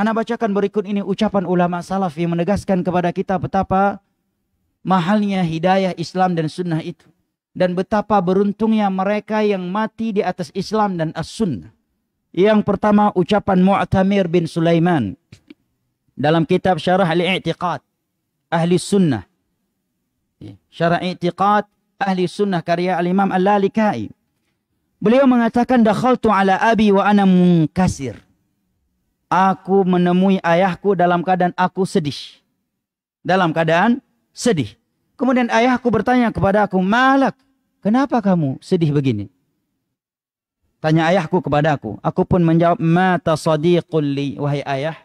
Ana bacakan berikut ini ucapan ulama salaf yang menegaskan kepada kita betapa mahalnya hidayah Islam dan sunnah itu. Dan betapa beruntungnya mereka yang mati di atas Islam dan as-sunnah. Yang pertama ucapan Mu'tamir bin Sulaiman dalam kitab Syarah al-I'tiqad Ahli Sunnah. Syarah I'tiqad Ahli Sunnah karya al-Imam Al-Lalikai. Beliau mengatakan, dakhaltu ala abi wa ana munkasir. Aku menemui ayahku dalam keadaan aku sedih. Dalam keadaan sedih. Kemudian ayahku bertanya kepada aku, malak, kenapa kamu sedih begini? Tanya ayahku kepada aku. Aku pun menjawab, mata sadiqul li. Wahai ayah,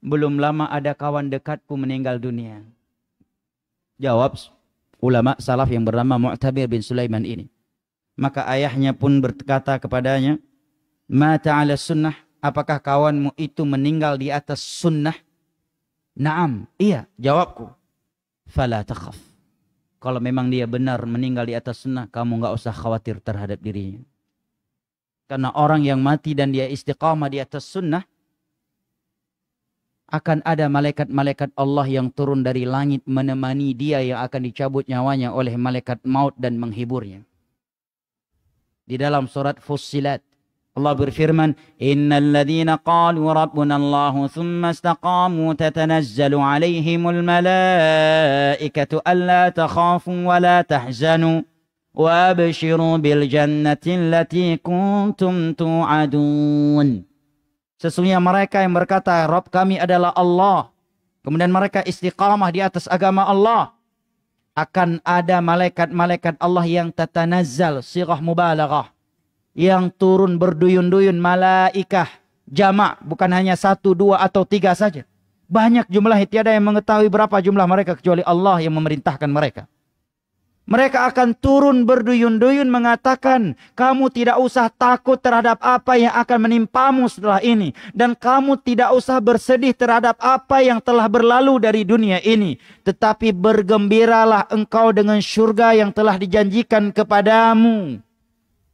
belum lama ada kawan dekatku meninggal dunia. Jawab ulama salaf yang bernama Mu'tabir bin Sulaiman ini. Maka ayahnya pun berkata kepadanya, mata ala sunnah, apakah kawanmu itu meninggal di atas sunnah? Naam, iya, jawabku. Fala takhaf. Kalau memang dia benar meninggal di atas sunnah, kamu enggak usah khawatir terhadap dirinya. Karena orang yang mati dan dia istiqamah di atas sunnah, akan ada malaikat-malaikat Allah yang turun dari langit menemani dia yang akan dicabut nyawanya oleh malaikat maut dan menghiburnya. Di dalam surat Fussilat, Allah berfirman, innal ladzina qalu rabbuna Allah thumma istaqamu tatanazzalu alaihimul malaikatu alla takhafu wa la tahzanu wa abshiru bil jannati allati kuntum tu'adun. Sesungguhnya mereka yang berkata, Rabb kami adalah Allah. Kemudian mereka istiqamah di atas agama Allah. Akan ada malaikat-malaikat Allah yang tatanazzal, sirah mubalaghah. Yang turun berduyun-duyun, malaikah. Jamak, bukan hanya 1, 2 atau 3 saja. Banyak jumlah, tiada yang mengetahui berapa jumlah mereka kecuali Allah yang memerintahkan mereka. Mereka akan turun berduyun-duyun mengatakan, kamu tidak usah takut terhadap apa yang akan menimpamu setelah ini. Dan kamu tidak usah bersedih terhadap apa yang telah berlalu dari dunia ini. Tetapi bergembiralah engkau dengan syurga yang telah dijanjikan kepadamu.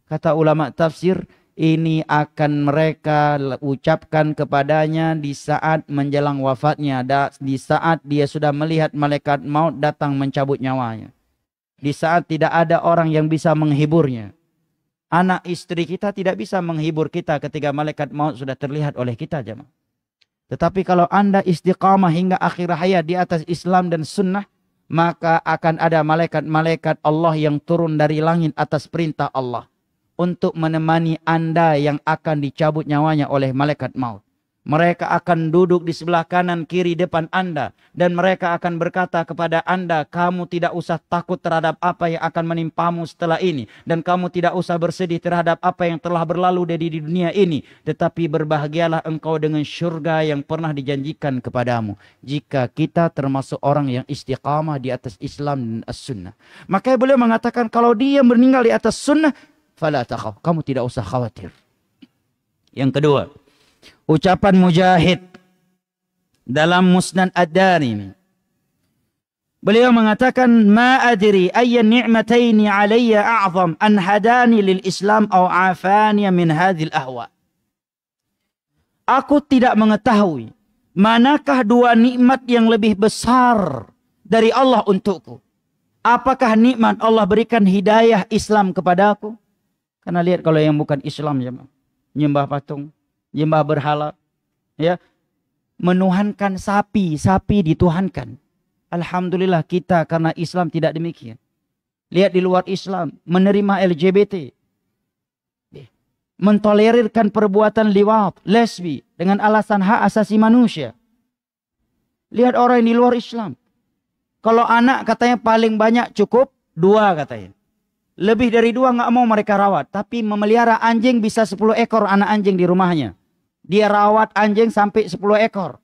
Kata ulama tafsir, ini akan mereka ucapkan kepadanya di saat menjelang wafatnya. Di saat dia sudah melihat malaikat maut datang mencabut nyawanya. Di saat tidak ada orang yang bisa menghiburnya. Anak istri kita tidak bisa menghibur kita ketika malaikat maut sudah terlihat oleh kita, jemaah. Tetapi kalau Anda istiqamah hingga akhir hayat di atas Islam dan sunnah, maka akan ada malaikat-malaikat Allah yang turun dari langit atas perintah Allah untuk menemani Anda yang akan dicabut nyawanya oleh malaikat maut. Mereka akan duduk di sebelah kanan, kiri, depan Anda. Dan mereka akan berkata kepada Anda, kamu tidak usah takut terhadap apa yang akan menimpamu setelah ini. Dan kamu tidak usah bersedih terhadap apa yang telah berlalu dari di dunia ini. Tetapi berbahagialah engkau dengan syurga yang pernah dijanjikan kepadamu. Jika kita termasuk orang yang istiqamah di atas Islam dan as-sunnah. Makanya beliau mengatakan, kalau dia meninggal di atas sunnah, fala takhaf, kamu tidak usah khawatir. Yang kedua, ucapan Mujahid dalam Musnad Ad-Darimi. Beliau mengatakan, ma adri ayya ni'mataini alayya a'zam an hadani lil Islam aw afani min hadhil ahwa. Aku tidak mengetahui manakah dua nikmat yang lebih besar dari Allah untukku. Apakah nikmat Allah berikan hidayah Islam kepadaku? Karena lihat kalau yang bukan Islam, jemaah. nyembah patung, nyembah berhala, ya, menuhankan sapi dituhankan. Alhamdulillah kita karena Islam tidak demikian. Lihat di luar Islam, menerima LGBT, mentolerirkan perbuatan liwat, lesbi dengan alasan hak asasi manusia. Lihat orang yang di luar Islam. Kalau anak katanya paling banyak cukup 2 katanya. Lebih dari 2 nggak mau mereka rawat. Tapi memelihara anjing bisa 10 ekor anak anjing di rumahnya. Dia rawat anjing sampai 10 ekor.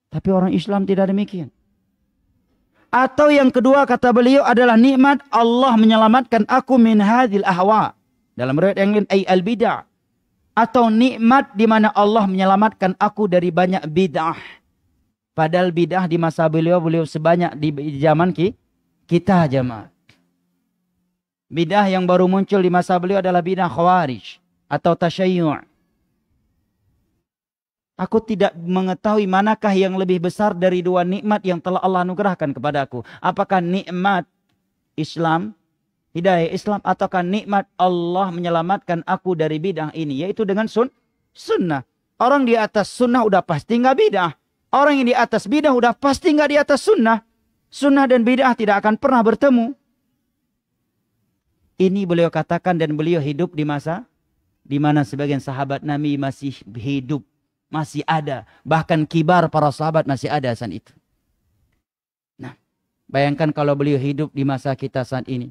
Tapi orang Islam tidak demikian. Atau yang kedua kata beliau adalah nikmat Allah menyelamatkan aku min hadhil ahwa. Dalam riwayat yang lain ay al bid'ah. Atau nikmat di mana Allah menyelamatkan aku dari banyak bid'ah. Padahal bid'ah di masa beliau sebanyak di zaman kita jemaah. Bid'ah yang baru muncul di masa beliau adalah bid'ah khawarij atau tasyayyu'. Aku tidak mengetahui manakah yang lebih besar dari 2 nikmat yang telah Allah anugerahkan kepada aku. Apakah nikmat Islam, hidayah Islam, ataukah nikmat Allah menyelamatkan aku dari bid'ah ini, yaitu dengan sunnah. Orang di atas sunnah udah pasti nggak bid'ah. Orang yang di atas bid'ah udah pasti nggak di atas sunnah. Sunnah dan bid'ah tidak akan pernah bertemu. Ini beliau katakan dan beliau hidup di masa di mana sebagian sahabat Nabi masih hidup, masih ada. Bahkan kibar para sahabat masih ada saat itu. Nah, bayangkan kalau beliau hidup di masa kita saat ini.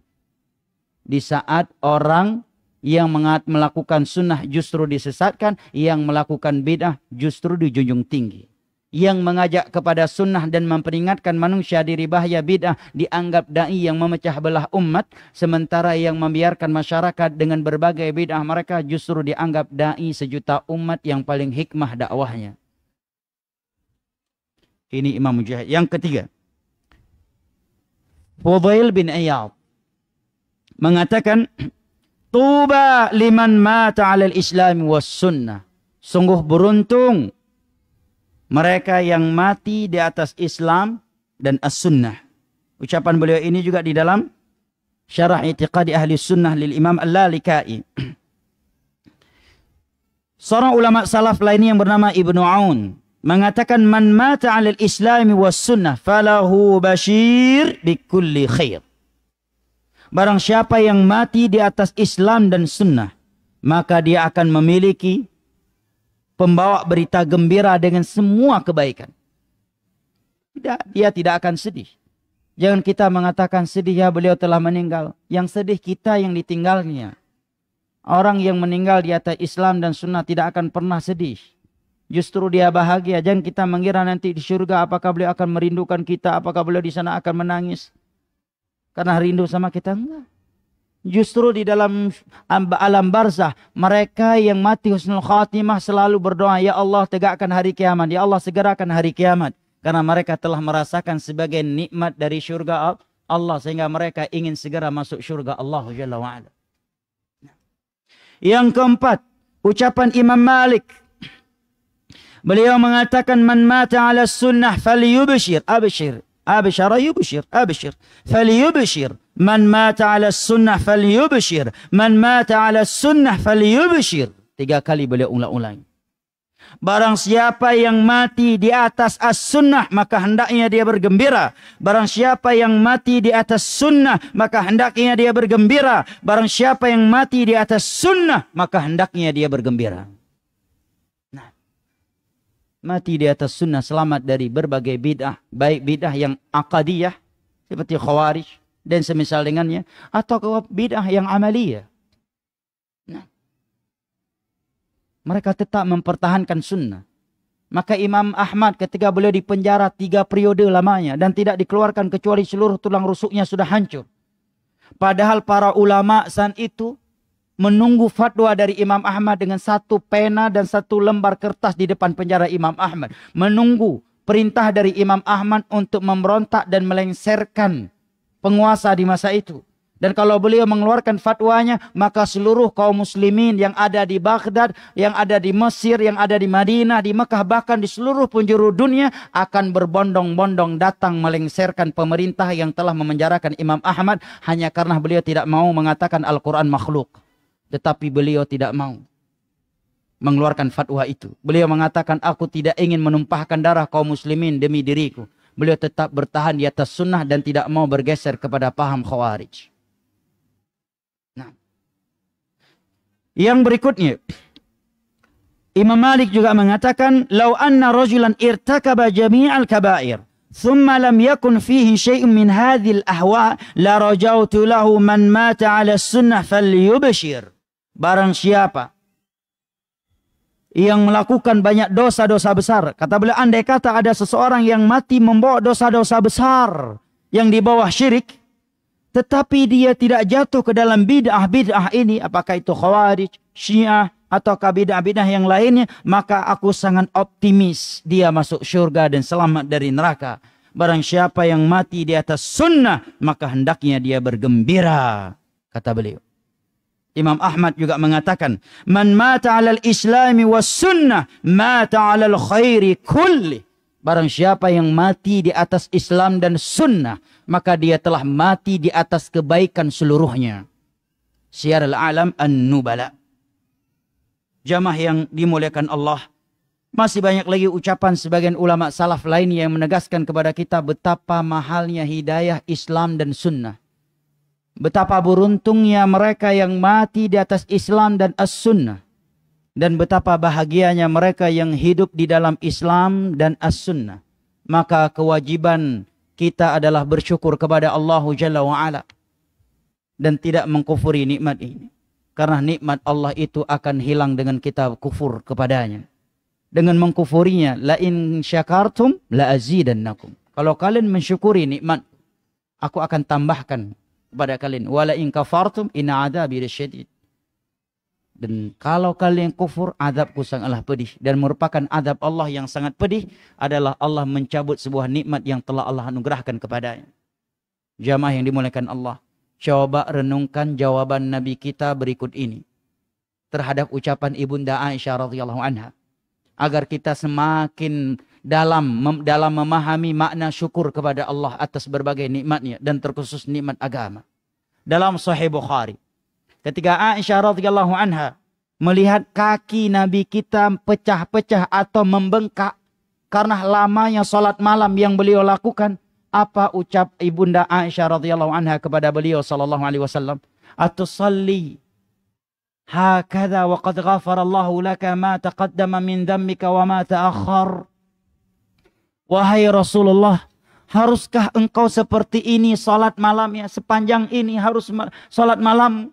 Di saat orang yang melakukan sunnah justru disesatkan, yang melakukan bid'ah justru dijunjung tinggi. Yang mengajak kepada sunnah dan memperingatkan manusia dari bahaya bid'ah dianggap da'i yang memecah belah umat. Sementara yang membiarkan masyarakat dengan berbagai bid'ah mereka justru dianggap da'i sejuta umat yang paling hikmah dakwahnya. Ini Imam Mujahid. Yang ketiga, Fudail bin Iyad mengatakan, Tuba liman mata alal islam was sunnah. Sungguh beruntung mereka yang mati di atas Islam dan as-sunnah. Ucapan beliau ini juga di dalam Syarah I'tiqadi Ahli Sunnah lil Imam Al-Lalikai. Seorang ulama salaf lainnya yang bernama Ibnu Aun mengatakan, man mata 'alal islami was sunnah falahu bashir bikulli khair. Barang siapa yang mati di atas Islam dan sunnah, maka dia akan memiliki pembawa berita gembira dengan semua kebaikan. Dia tidak akan sedih. Jangan kita mengatakan sedih, ya beliau telah meninggal. Yang sedih kita yang ditinggalnya. Orang yang meninggal di atas Islam dan sunnah tidak akan pernah sedih. Justru dia bahagia. Jangan kita mengira nanti di surga apakah beliau akan merindukan kita, apakah beliau di sana akan menangis karena rindu sama kita. Enggak. Justru di dalam alam barzah, mereka yang mati husnul khatimah selalu berdoa, ya Allah tegakkan hari kiamat, ya Allah segerakan hari kiamat. Karena mereka telah merasakan sebagai nikmat dari syurga Allah, sehingga mereka ingin segera masuk syurga Allah Jalla wa'ala. Yang keempat, ucapan Imam Malik. Beliau mengatakan, man mata ala sunnah falyubshir, abshir, abshara yubshir, abshir, falyubshir. Man mata ala sunnah falyubshir. Man mata ala sunnah falyubshir. 3 kali beliau ulang-ulang. Barang siapa yang mati di atas as-sunnah, maka hendaknya dia bergembira. Barang siapa yang mati di atas sunnah, maka hendaknya dia bergembira. Barang siapa yang mati di atas sunnah, maka hendaknya dia bergembira. Nah, mati di atas sunnah selamat dari berbagai bid'ah. Baik bid'ah yang aqadiyah, seperti khawarij dan semisal dengannya, atau bid'ah yang amaliyah. Nah, mereka tetap mempertahankan sunnah. Maka Imam Ahmad ketika beliau di penjara 3 periode lamanya dan tidak dikeluarkan kecuali seluruh tulang rusuknya sudah hancur. Padahal para ulama saat itu menunggu fatwa dari Imam Ahmad dengan 1 pena dan 1 lembar kertas di depan penjara Imam Ahmad. Menunggu perintah dari Imam Ahmad untuk memberontak dan melengsarkan penguasa di masa itu. Dan kalau beliau mengeluarkan fatwanya, maka seluruh kaum muslimin yang ada di Baghdad, yang ada di Mesir, yang ada di Madinah, di Mekah, bahkan di seluruh penjuru dunia akan berbondong-bondong datang melengsarkan pemerintah yang telah memenjarakan Imam Ahmad hanya karena beliau tidak mau mengatakan Al-Quran makhluk. Tetapi beliau tidak mau mengeluarkan fatwa itu. Beliau mengatakan, aku tidak ingin menumpahkan darah kaum muslimin demi diriku. Beliau tetap bertahan di atas sunnah dan tidak mau bergeser kepada paham Khawarij. Nah, yang berikutnya, Imam Malik juga mengatakan, "Lau anna rajulan irtakaba jami'al kaba'ir, thumma lam yakun fihi syai'un min hadhil ahwa, la rajautu lahu man mata 'ala sunnah falyubshir." Barang siapa yang melakukan banyak dosa-dosa besar, kata beliau, andai kata ada seseorang yang mati membawa dosa-dosa besar yang di bawah syirik, tetapi dia tidak jatuh ke dalam bid'ah-bid'ah ini, apakah itu Khawarij, Syiah, ataukah bid'ah-bid'ah yang lainnya, maka aku sangat optimis dia masuk syurga dan selamat dari neraka. Barang siapa yang mati di atas sunnah, maka hendaknya dia bergembira, kata beliau. Imam Ahmad juga mengatakan, "Man mata 'alal islami was sunnah, mata 'alal khairi kulli." Barang siapa yang mati di atas Islam dan sunnah, maka dia telah mati di atas kebaikan seluruhnya. Syiar al-Alam An-Nubala. Jamaah yang dimuliakan Allah, masih banyak lagi ucapan sebagian ulama salaf lain yang menegaskan kepada kita betapa mahalnya hidayah Islam dan sunnah. Betapa beruntungnya mereka yang mati di atas Islam dan as-sunnah. Dan betapa bahagianya mereka yang hidup di dalam Islam dan as-sunnah. Maka kewajiban kita adalah bersyukur kepada Allah Jalla wa'ala. Dan tidak mengkufuri nikmat ini. Karena nikmat Allah itu akan hilang dengan kita kufur kepadanya. Dengan mengkufurinya, la in syakartum la azidannakum. Kalau kalian mensyukuri nikmat, aku akan tambahkan kepada kalian. Wala in kafartum inna adzabi lasyadid. Dan kalau kalian kufur, azabku sangatlah pedih. Dan merupakan azab Allah yang sangat pedih adalah Allah mencabut sebuah nikmat yang telah Allah anugerahkan kepadanya. Jamaah yang dimuliakan Allah, coba renungkan jawaban Nabi kita berikut ini terhadap ucapan Ibunda Aisyah radhiyallahu anha, agar kita semakin dalam memahami makna syukur kepada Allah atas berbagai nikmatnya dan terkhusus nikmat agama. Dalam Sahih Bukhari, ketika Aisyah radhiyallahu anha melihat kaki Nabi kita pecah-pecah atau membengkak karena lamanya salat malam yang beliau lakukan, apa ucap Ibunda Aisyah radhiyallahu anha kepada beliau sallallahu alaihi wasallam? Atusalli hakadha wa qad ghafara Allahu laka ma taqaddama min dhanbika wa ma ta'akhkhar. Wahai Rasulullah, haruskah engkau seperti ini salat malamnya, sepanjang ini harus salat malam?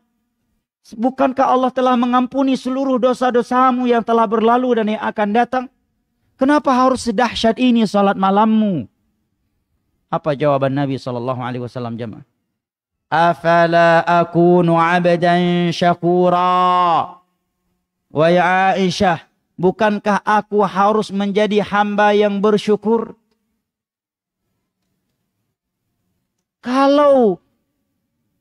Bukankah Allah telah mengampuni seluruh dosa-dosamu yang telah berlalu dan yang akan datang? Kenapa harus sedahsyat ini salat malammu? Apa jawaban Nabi SAW jemaah? Afala akunu abdan syakura. Wahai Aisyah, bukankah aku harus menjadi hamba yang bersyukur? Kalau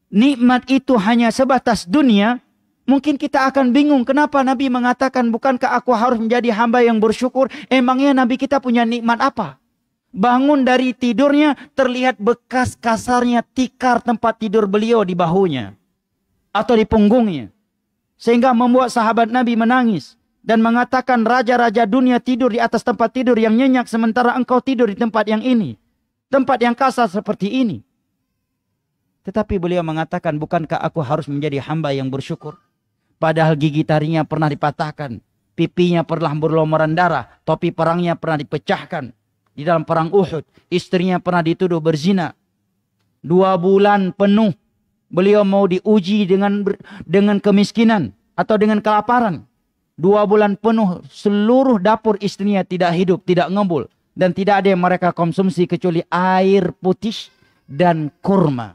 nikmat itu hanya sebatas dunia, mungkin kita akan bingung kenapa Nabi mengatakan bukankah aku harus menjadi hamba yang bersyukur? Emangnya Nabi kita punya nikmat apa? Bangun dari tidurnya terlihat bekas kasarnya tikar tempat tidur beliau di bahunya atau di punggungnya, sehingga membuat sahabat Nabi menangis dan mengatakan, raja-raja dunia tidur di atas tempat tidur yang nyenyak, sementara engkau tidur di tempat yang ini, tempat yang kasar seperti ini. Tetapi beliau mengatakan, bukankah aku harus menjadi hamba yang bersyukur? Padahal gigi taringnya pernah dipatahkan, pipinya pernah berlumuran darah, topi perangnya pernah dipecahkan. Di dalam perang Uhud, istrinya pernah dituduh berzina. 2 bulan penuh beliau mau diuji dengan kemiskinan atau dengan kelaparan. 2 bulan penuh seluruh dapur istrinya tidak hidup, tidak ngembul. Dan tidak ada yang mereka konsumsi kecuali air putih dan kurma.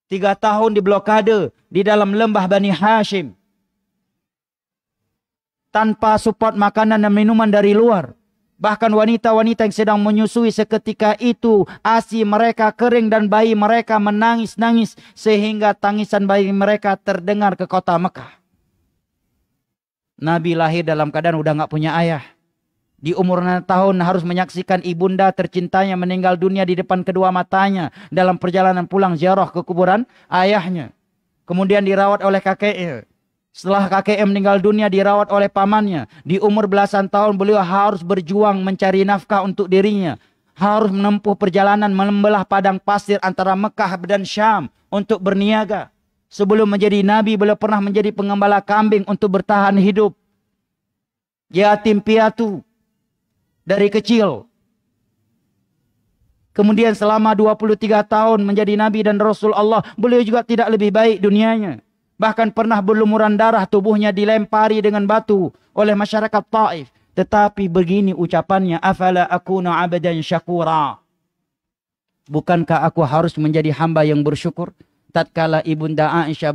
3 tahun diblokade di dalam lembah Bani Hashim. Tanpa support makanan dan minuman dari luar. Bahkan wanita-wanita yang sedang menyusui seketika itu, ASI mereka kering dan bayi mereka menangis-nangis sehingga tangisan bayi mereka terdengar ke kota Mekah. Nabi lahir dalam keadaan udah nggak punya ayah. Di umur 6 tahun harus menyaksikan ibunda tercintanya meninggal dunia di depan kedua matanya dalam perjalanan pulang ziarah ke kuburan ayahnya. Kemudian dirawat oleh kakeknya. Setelah kakeknya meninggal dunia dirawat oleh pamannya. Di umur belasan tahun beliau harus berjuang mencari nafkah untuk dirinya. Harus menempuh perjalanan membelah padang pasir antara Mekah dan Syam untuk berniaga. Sebelum menjadi nabi beliau pernah menjadi pengembala kambing untuk bertahan hidup. Yatim piatu dari kecil. Kemudian selama 23 tahun menjadi nabi dan rasul Allah, beliau juga tidak lebih baik dunianya. Bahkan pernah berlumuran darah, tubuhnya dilempari dengan batu oleh masyarakat Taif. Tetapi begini ucapannya, afala akuna abadan syakura. Bukankah aku harus menjadi hamba yang bersyukur? Tatkala ibunda Aisyah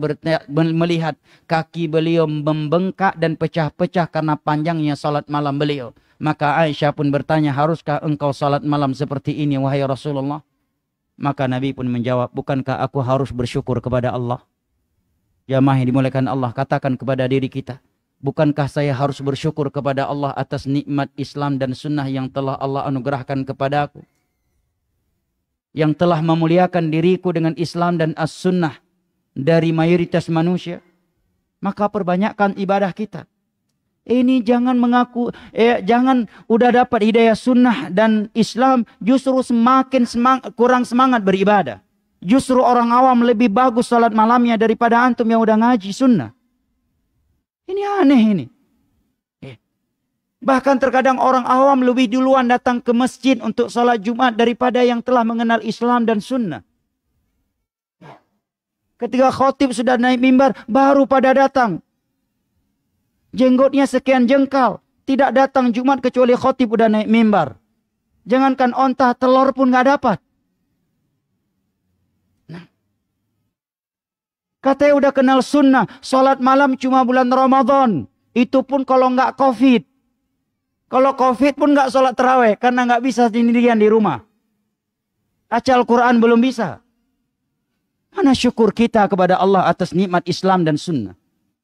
melihat kaki beliau membengkak dan pecah-pecah karena panjangnya salat malam beliau. Maka Aisyah pun bertanya, haruskah engkau salat malam seperti ini wahai Rasulullah? Maka Nabi pun menjawab, bukankah aku harus bersyukur kepada Allah? Jamaah yang dimuliakan Allah, katakan kepada diri kita, bukankah saya harus bersyukur kepada Allah atas nikmat Islam dan sunnah yang telah Allah anugerahkan kepada aku? Yang telah memuliakan diriku dengan Islam dan as-sunnah dari mayoritas manusia. Maka perbanyakkan ibadah kita. Ini jangan mengaku, jangan udah dapat hidayah sunnah dan Islam justru semakin kurang semangat beribadah. Justru orang awam lebih bagus salat malamnya daripada antum yang udah ngaji sunnah. Ini aneh ini. Bahkan terkadang orang awam lebih duluan datang ke masjid untuk salat Jumat daripada yang telah mengenal Islam dan sunnah. Ketika khotib sudah naik mimbar, baru pada datang. Jenggotnya sekian jengkal. Tidak datang Jumat kecuali khotib udah naik mimbar. Jangankan onta, telur pun gak dapat. Katanya udah kenal sunnah, sholat malam cuma bulan Ramadan. Itu pun kalau nggak COVID. Kalau COVID pun nggak sholat taraweh karena nggak bisa sendirian di rumah. Baca Al-Quran belum bisa. Mana syukur kita kepada Allah atas nikmat Islam dan sunnah.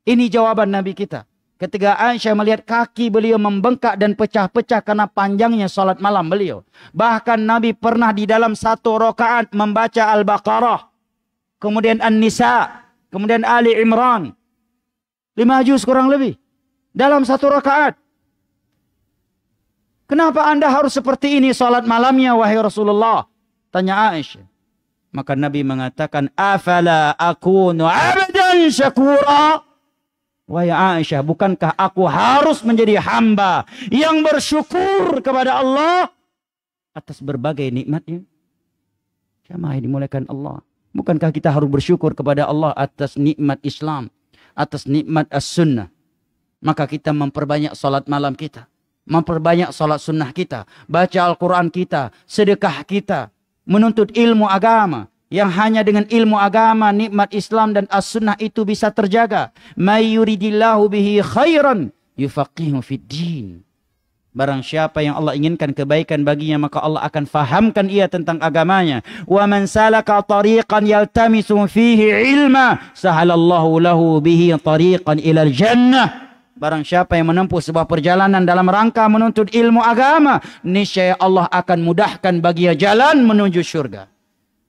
Ini jawaban Nabi kita. Ketika Aisyah melihat kaki beliau membengkak dan pecah-pecah karena panjangnya sholat malam beliau. Bahkan Nabi pernah di dalam satu rakaat membaca Al-Baqarah. Kemudian An-Nisa. Kemudian Ali Imran. 5 juz kurang lebih. Dalam satu rakaat. Kenapa anda harus seperti ini salat malamnya wahai Rasulullah? Tanya Aisyah. Maka Nabi mengatakan, afala akunu abdan syakura. Wahai Aisyah, bukankah aku harus menjadi hamba yang bersyukur kepada Allah atas berbagai nikmatnya? Jamaah yang dimuliakan Allah. Bukankah kita harus bersyukur kepada Allah atas nikmat Islam, atas nikmat as-sunnah? Maka kita memperbanyak salat malam kita, memperbanyak salat sunnah kita, baca Al-Quran kita, sedekah kita, menuntut ilmu agama. Yang hanya dengan ilmu agama, nikmat Islam dan as-sunnah itu bisa terjaga. May yuridillahu bihi khairan yufaqihu fid din. Barang siapa yang Allah inginkan kebaikan baginya, maka Allah akan fahamkan ia tentang agamanya. Wa man salaka tariqan yaltamisu fihi ilma, sahalallahu lahu bihi tariqan ilal jannah. Barang siapa yang menempuh sebuah perjalanan dalam rangka menuntut ilmu agama, niscaya Allah akan mudahkan baginya jalan menuju surga.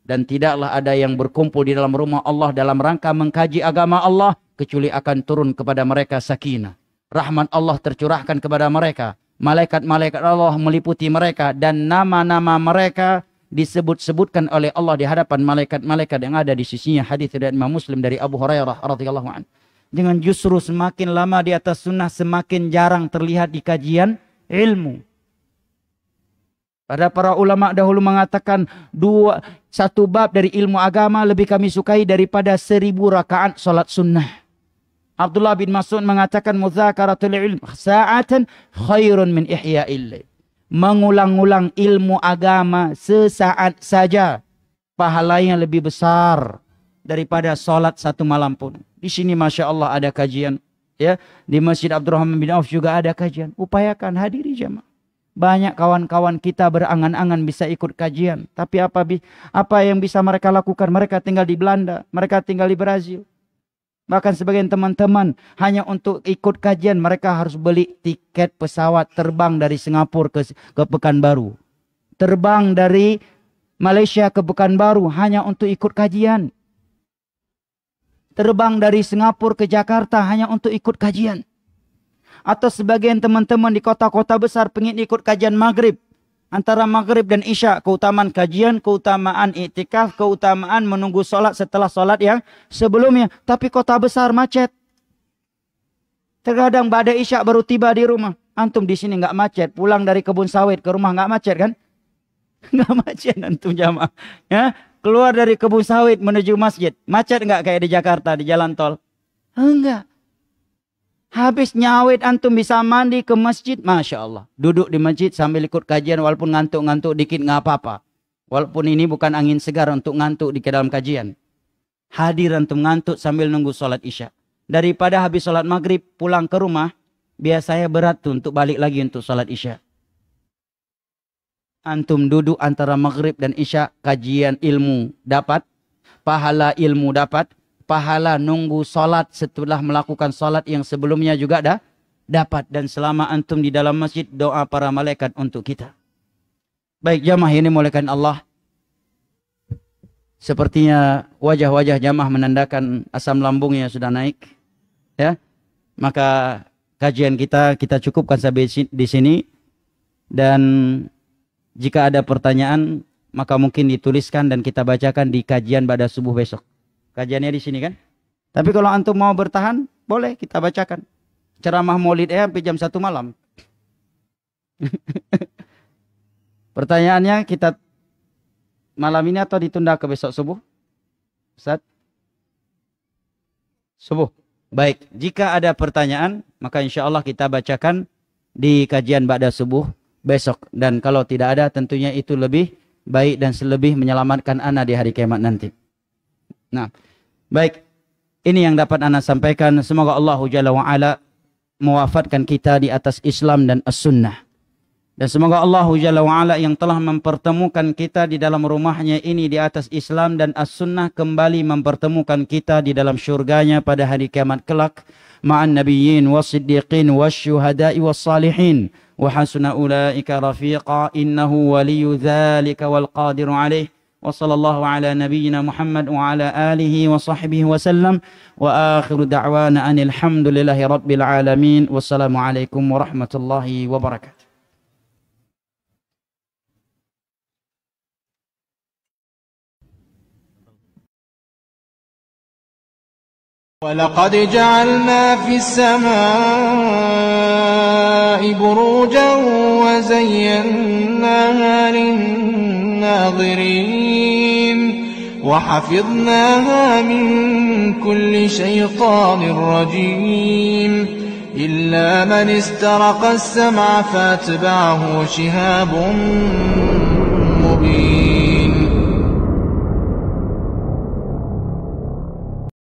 Dan tidaklah ada yang berkumpul di dalam rumah Allah dalam rangka mengkaji agama Allah, kecuali akan turun kepada mereka sakinah. Rahmat Allah tercurahkan kepada mereka. Malaikat-malaikat Allah meliputi mereka dan nama-nama mereka disebut-sebutkan oleh Allah di hadapan malaikat-malaikat yang ada di sisinya. Hadis dari Imam Muslim dari Abu Hurairah radhiyallahu anhu. Dengan justru semakin lama di atas sunnah, semakin jarang terlihat di kajian ilmu. Pada para ulama dahulu mengatakan satu bab dari ilmu agama lebih kami sukai daripada 1000 rakaat salat sunnah. Abdullah bin Mas'ud mengatakan muzakaratul ilm sa'atan khairun min ihya'il lail. Mengulang-ulang ilmu agama sesaat saja pahalanya lebih besar daripada salat satu malam pun. Di sini Masya Allah ada kajian, ya. Di Masjid Abdurrahman bin Auf juga ada kajian. Upayakan hadiri jamaah. Banyak kawan-kawan kita berangan-angan bisa ikut kajian. Tapi apa yang bisa mereka lakukan? Mereka tinggal di Belanda, mereka tinggal di Brazil. Bahkan sebagian teman-teman hanya untuk ikut kajian mereka harus beli tiket pesawat terbang dari Singapura ke Pekanbaru. Terbang dari Malaysia ke Pekanbaru hanya untuk ikut kajian. Terbang dari Singapura ke Jakarta hanya untuk ikut kajian. Atau sebagian teman-teman di kota-kota besar pengen ikut kajian maghrib. Antara maghrib dan isya. Keutamaan kajian, keutamaan iktikaf, keutamaan menunggu solat setelah solat yang sebelumnya. Tapi kota besar macet. Terkadang badai isya baru tiba di rumah. Antum di sini nggak macet. Pulang dari kebun sawit ke rumah nggak macet kan? Nggak macet antum jamaah. Ya, keluar dari kebun sawit menuju masjid. Macet nggak kayak di Jakarta di jalan tol? Enggak. Habis nyawit antum bisa mandi ke masjid. Masya Allah. Duduk di masjid sambil ikut kajian walaupun ngantuk-ngantuk dikit nggak apa-apa. Walaupun ini bukan angin segar untuk ngantuk di dalam kajian. Hadir antum ngantuk sambil nunggu sholat isya. Daripada habis sholat maghrib pulang ke rumah. Biasanya berat tuh untuk balik lagi untuk sholat isya. Antum duduk antara maghrib dan isya. Kajian ilmu dapat. Pahala ilmu dapat. Pahala nunggu solat setelah melakukan solat yang sebelumnya juga dapat. Dan selama antum di dalam masjid, doa para malaikat untuk kita. Baik jamaah ini muliakan Allah. Sepertinya wajah-wajah jamaah menandakan asam lambungnya sudah naik. Ya, maka kajian kita cukupkan sampai di sini. Dan jika ada pertanyaan, maka mungkin dituliskan dan kita bacakan di kajian pada subuh besok. Kajiannya di sini kan. Tapi kalau antum mau bertahan, boleh kita bacakan. Ceramah Maulid sampai jam 1 malam. Pertanyaannya kita malam ini atau ditunda ke besok subuh? Ustaz? Subuh. Baik, jika ada pertanyaan, maka insya Allah kita bacakan di kajian ba'da subuh besok. Dan kalau tidak ada, tentunya itu lebih baik dan selebih menyelamatkan ana di hari kiamat nanti. Nah, baik. Ini yang dapat ana sampaikan. Semoga Allah Jalla wa'ala mewafatkan kita di atas Islam dan As-Sunnah. Dan semoga Allah Jalla wa'ala yang telah mempertemukan kita di dalam rumahnya ini di atas Islam dan As-Sunnah kembali mempertemukan kita di dalam syurganya pada hari kiamat kelak. Ma'an nabiyyin was-siddiqin was-syuhada'i was-salihin. Wa hasuna ulaika rafiqa innahu waliyyu dzalika wal qadiru alaih. وصلى الله على نبينا محمد وعلى آله وصحبه وسلم وآخر دعوانا أن الحمد لله رب العالمين والسلام عليكم ورحمة الله وبركاته. ولقد جعلنا في السماء بروجا وزيناها للناظرين وحفظناها من كل شيطان رجيم إلا من استرق السمع فاتبعه شهاب مبين.